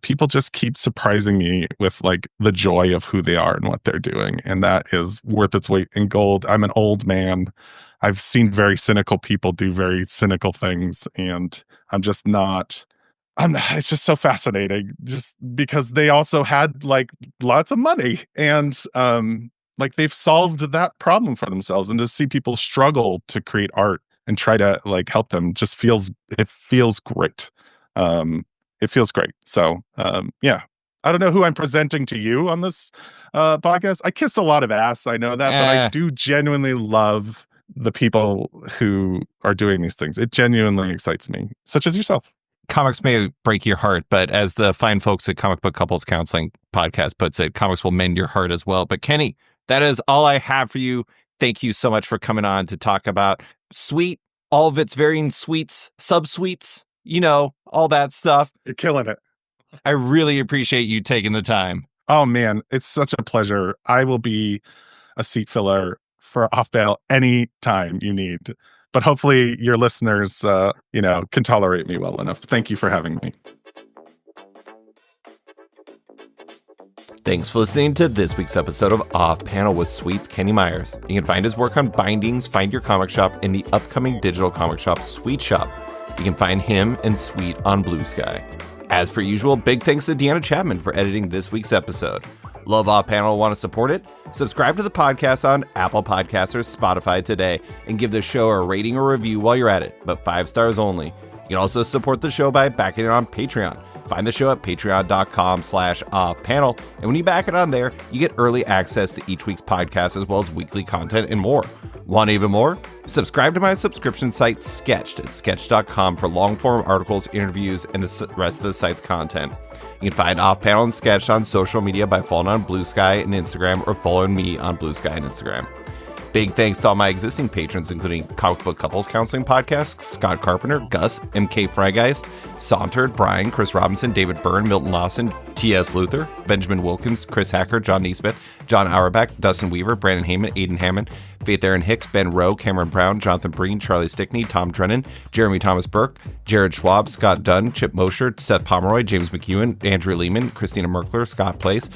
Speaker 2: people just keep surprising me with like the joy of who they are and what they're doing. And that is worth its weight in gold. I'm an old man. I've seen very cynical people do very cynical things. And it's just so fascinating, just because they also had like lots of money, and like they've solved that problem for themselves. And to see people struggle to create art and try to like help them feels great. It feels great. So, yeah, I don't know who I'm presenting to you on this podcast. I kissed a lot of ass. I know that, but I do genuinely love the people who are doing these things. It genuinely excites me, such as yourself.
Speaker 1: Comics may break your heart, but as the fine folks at Comic Book Couples Counseling podcast puts it, comics will mend your heart as well. But Kenny, that is all I have for you. Thank you so much for coming on to talk about Sweet, all of its varying sweets, sub-sweets, all that stuff.
Speaker 2: You're killing it.
Speaker 1: I really appreciate you taking the time.
Speaker 2: Oh man, it's such a pleasure. I will be a seat filler for Off Panel anytime you need. But hopefully your listeners, can tolerate me well enough. Thank you for having me.
Speaker 1: Thanks for listening to this week's episode of Off Panel with Sweet's Kenny Meyers. You can find his work on bindings, Find Your Comic Shop, in the upcoming digital comic shop Sweet Shop. You can find him and Sweet on Blue Sky. As per usual, big thanks to Deanna Chapman for editing this week's episode. Love Off Panel, want to support it? Subscribe to the podcast on Apple Podcasts or Spotify today and give the show a rating or review while you're at it, but 5 stars only. You can also support the show by backing it on Patreon. Find the show at patreon.com/offpanel. And when you back it on there, you get early access to each week's podcast as well as weekly content and more. Want even more? Subscribe to my subscription site, Sketched, at sketch.com for long-form articles, interviews, and the rest of the site's content. You can find Off Panel and Sketched on social media by following on Blue Sky and Instagram or following me on Blue Sky and Instagram. Big thanks to all my existing patrons, including Comic Book Couples Counseling Podcast, Scott Carpenter, Gus, MK Freigeist, Sauntered, Brian, Chris Robinson, David Byrne, Milton Lawson, T.S. Luther, Benjamin Wilkins, Chris Hacker, John Neesmith, John Auerbach, Dustin Weaver, Brandon Heyman, Aiden Hammond, Faith Aaron Hicks, Ben Rowe, Cameron Brown, Jonathan Breen, Charlie Stickney, Tom Drennan, Jeremy Thomas Burke, Jared Schwab, Scott Dunn, Chip Mosher, Seth Pomeroy, James McEwen, Andrew Lehman, Christina Merkler, Scott Place,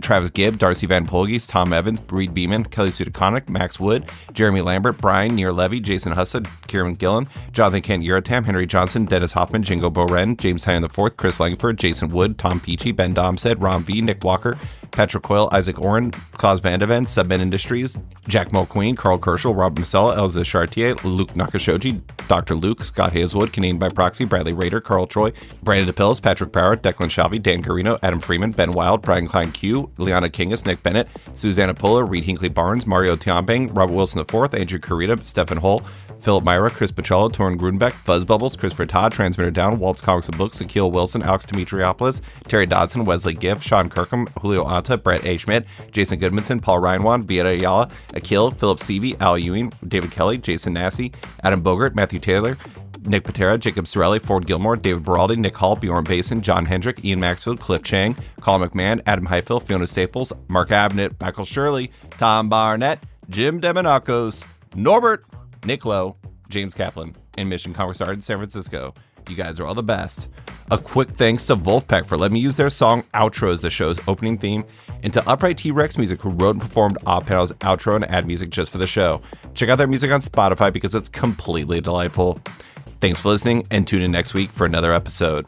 Speaker 1: Travis Gibb, Darcy Van Polges, Tom Evans, Reed Beeman, Kelly Sudaconic, Max Wood, Jeremy Lambert, Brian Near Levy, Jason Hussad, Kieran Gillen, Jonathan Kent Uratam, Henry Johnson, Dennis Hoffman, Jingo Boren, James Tynan IV, Chris Langford, Jason Wood, Tom Peachy, Ben Domstead, Ron V, Nick Walker, Patrick Coyle, Isaac Oren, Klaus Vandeven, Submen Industries, Jack Mulqueen, Carl Kerschel, Rob Masella, Elza Chartier, Luke Nakashoji, Dr. Luke, Scott Hazelwood, Canadian by Proxy, Bradley Rader, Carl Troy, Brandon DePills, Patrick Brower, Declan Shalvey, Dan Carino, Adam Freeman, Ben Wild, Brian Klein Q, Liana Kingus, Nick Bennett, Susanna Pola, Reed Hinkley Barnes, Mario Tiambang, Robert Wilson IV, Andrew Carita, Stephen Hull, Philip Myra, Chris Pachallo, Torrin Grudenbeck, Fuzz Bubbles, Christopher Todd, Transmitter Down, Waltz Comics and Books, Akil Wilson, Alex Dimitriopoulos, Terry Dodson, Wesley Giff, Sean Kirkham, Julio Anta, Brett A. Schmidt, Jason Goodmanson, Paul Reinwan, Vieta Ayala, Akil, Philip Seavey, Al Ewing, David Kelly, Jason Massey, Adam Bogart, Matthew Taylor, Nick Patera, Jacob Sorelli, Ford Gilmore, David Baraldi, Nick Hall, Bjorn Basin, John Hendrick, Ian Maxfield, Cliff Chang, Colin McMahon, Adam Highfill, Fiona Staples, Mark Abnett, Michael Shirley, Tom Barnett, Jim Demonakos, Norbert, Nick Lowe, James Kaplan, and Mission Comics Art in San Francisco. You guys are all the best. A quick thanks to Wolfpack for letting me use their song Outro as the show's opening theme, and to Upright T-Rex Music, who wrote and performed Off Panel's outro and ad music just for the show. Check out their music on Spotify because it's completely delightful. Thanks for listening, and tune in next week for another episode.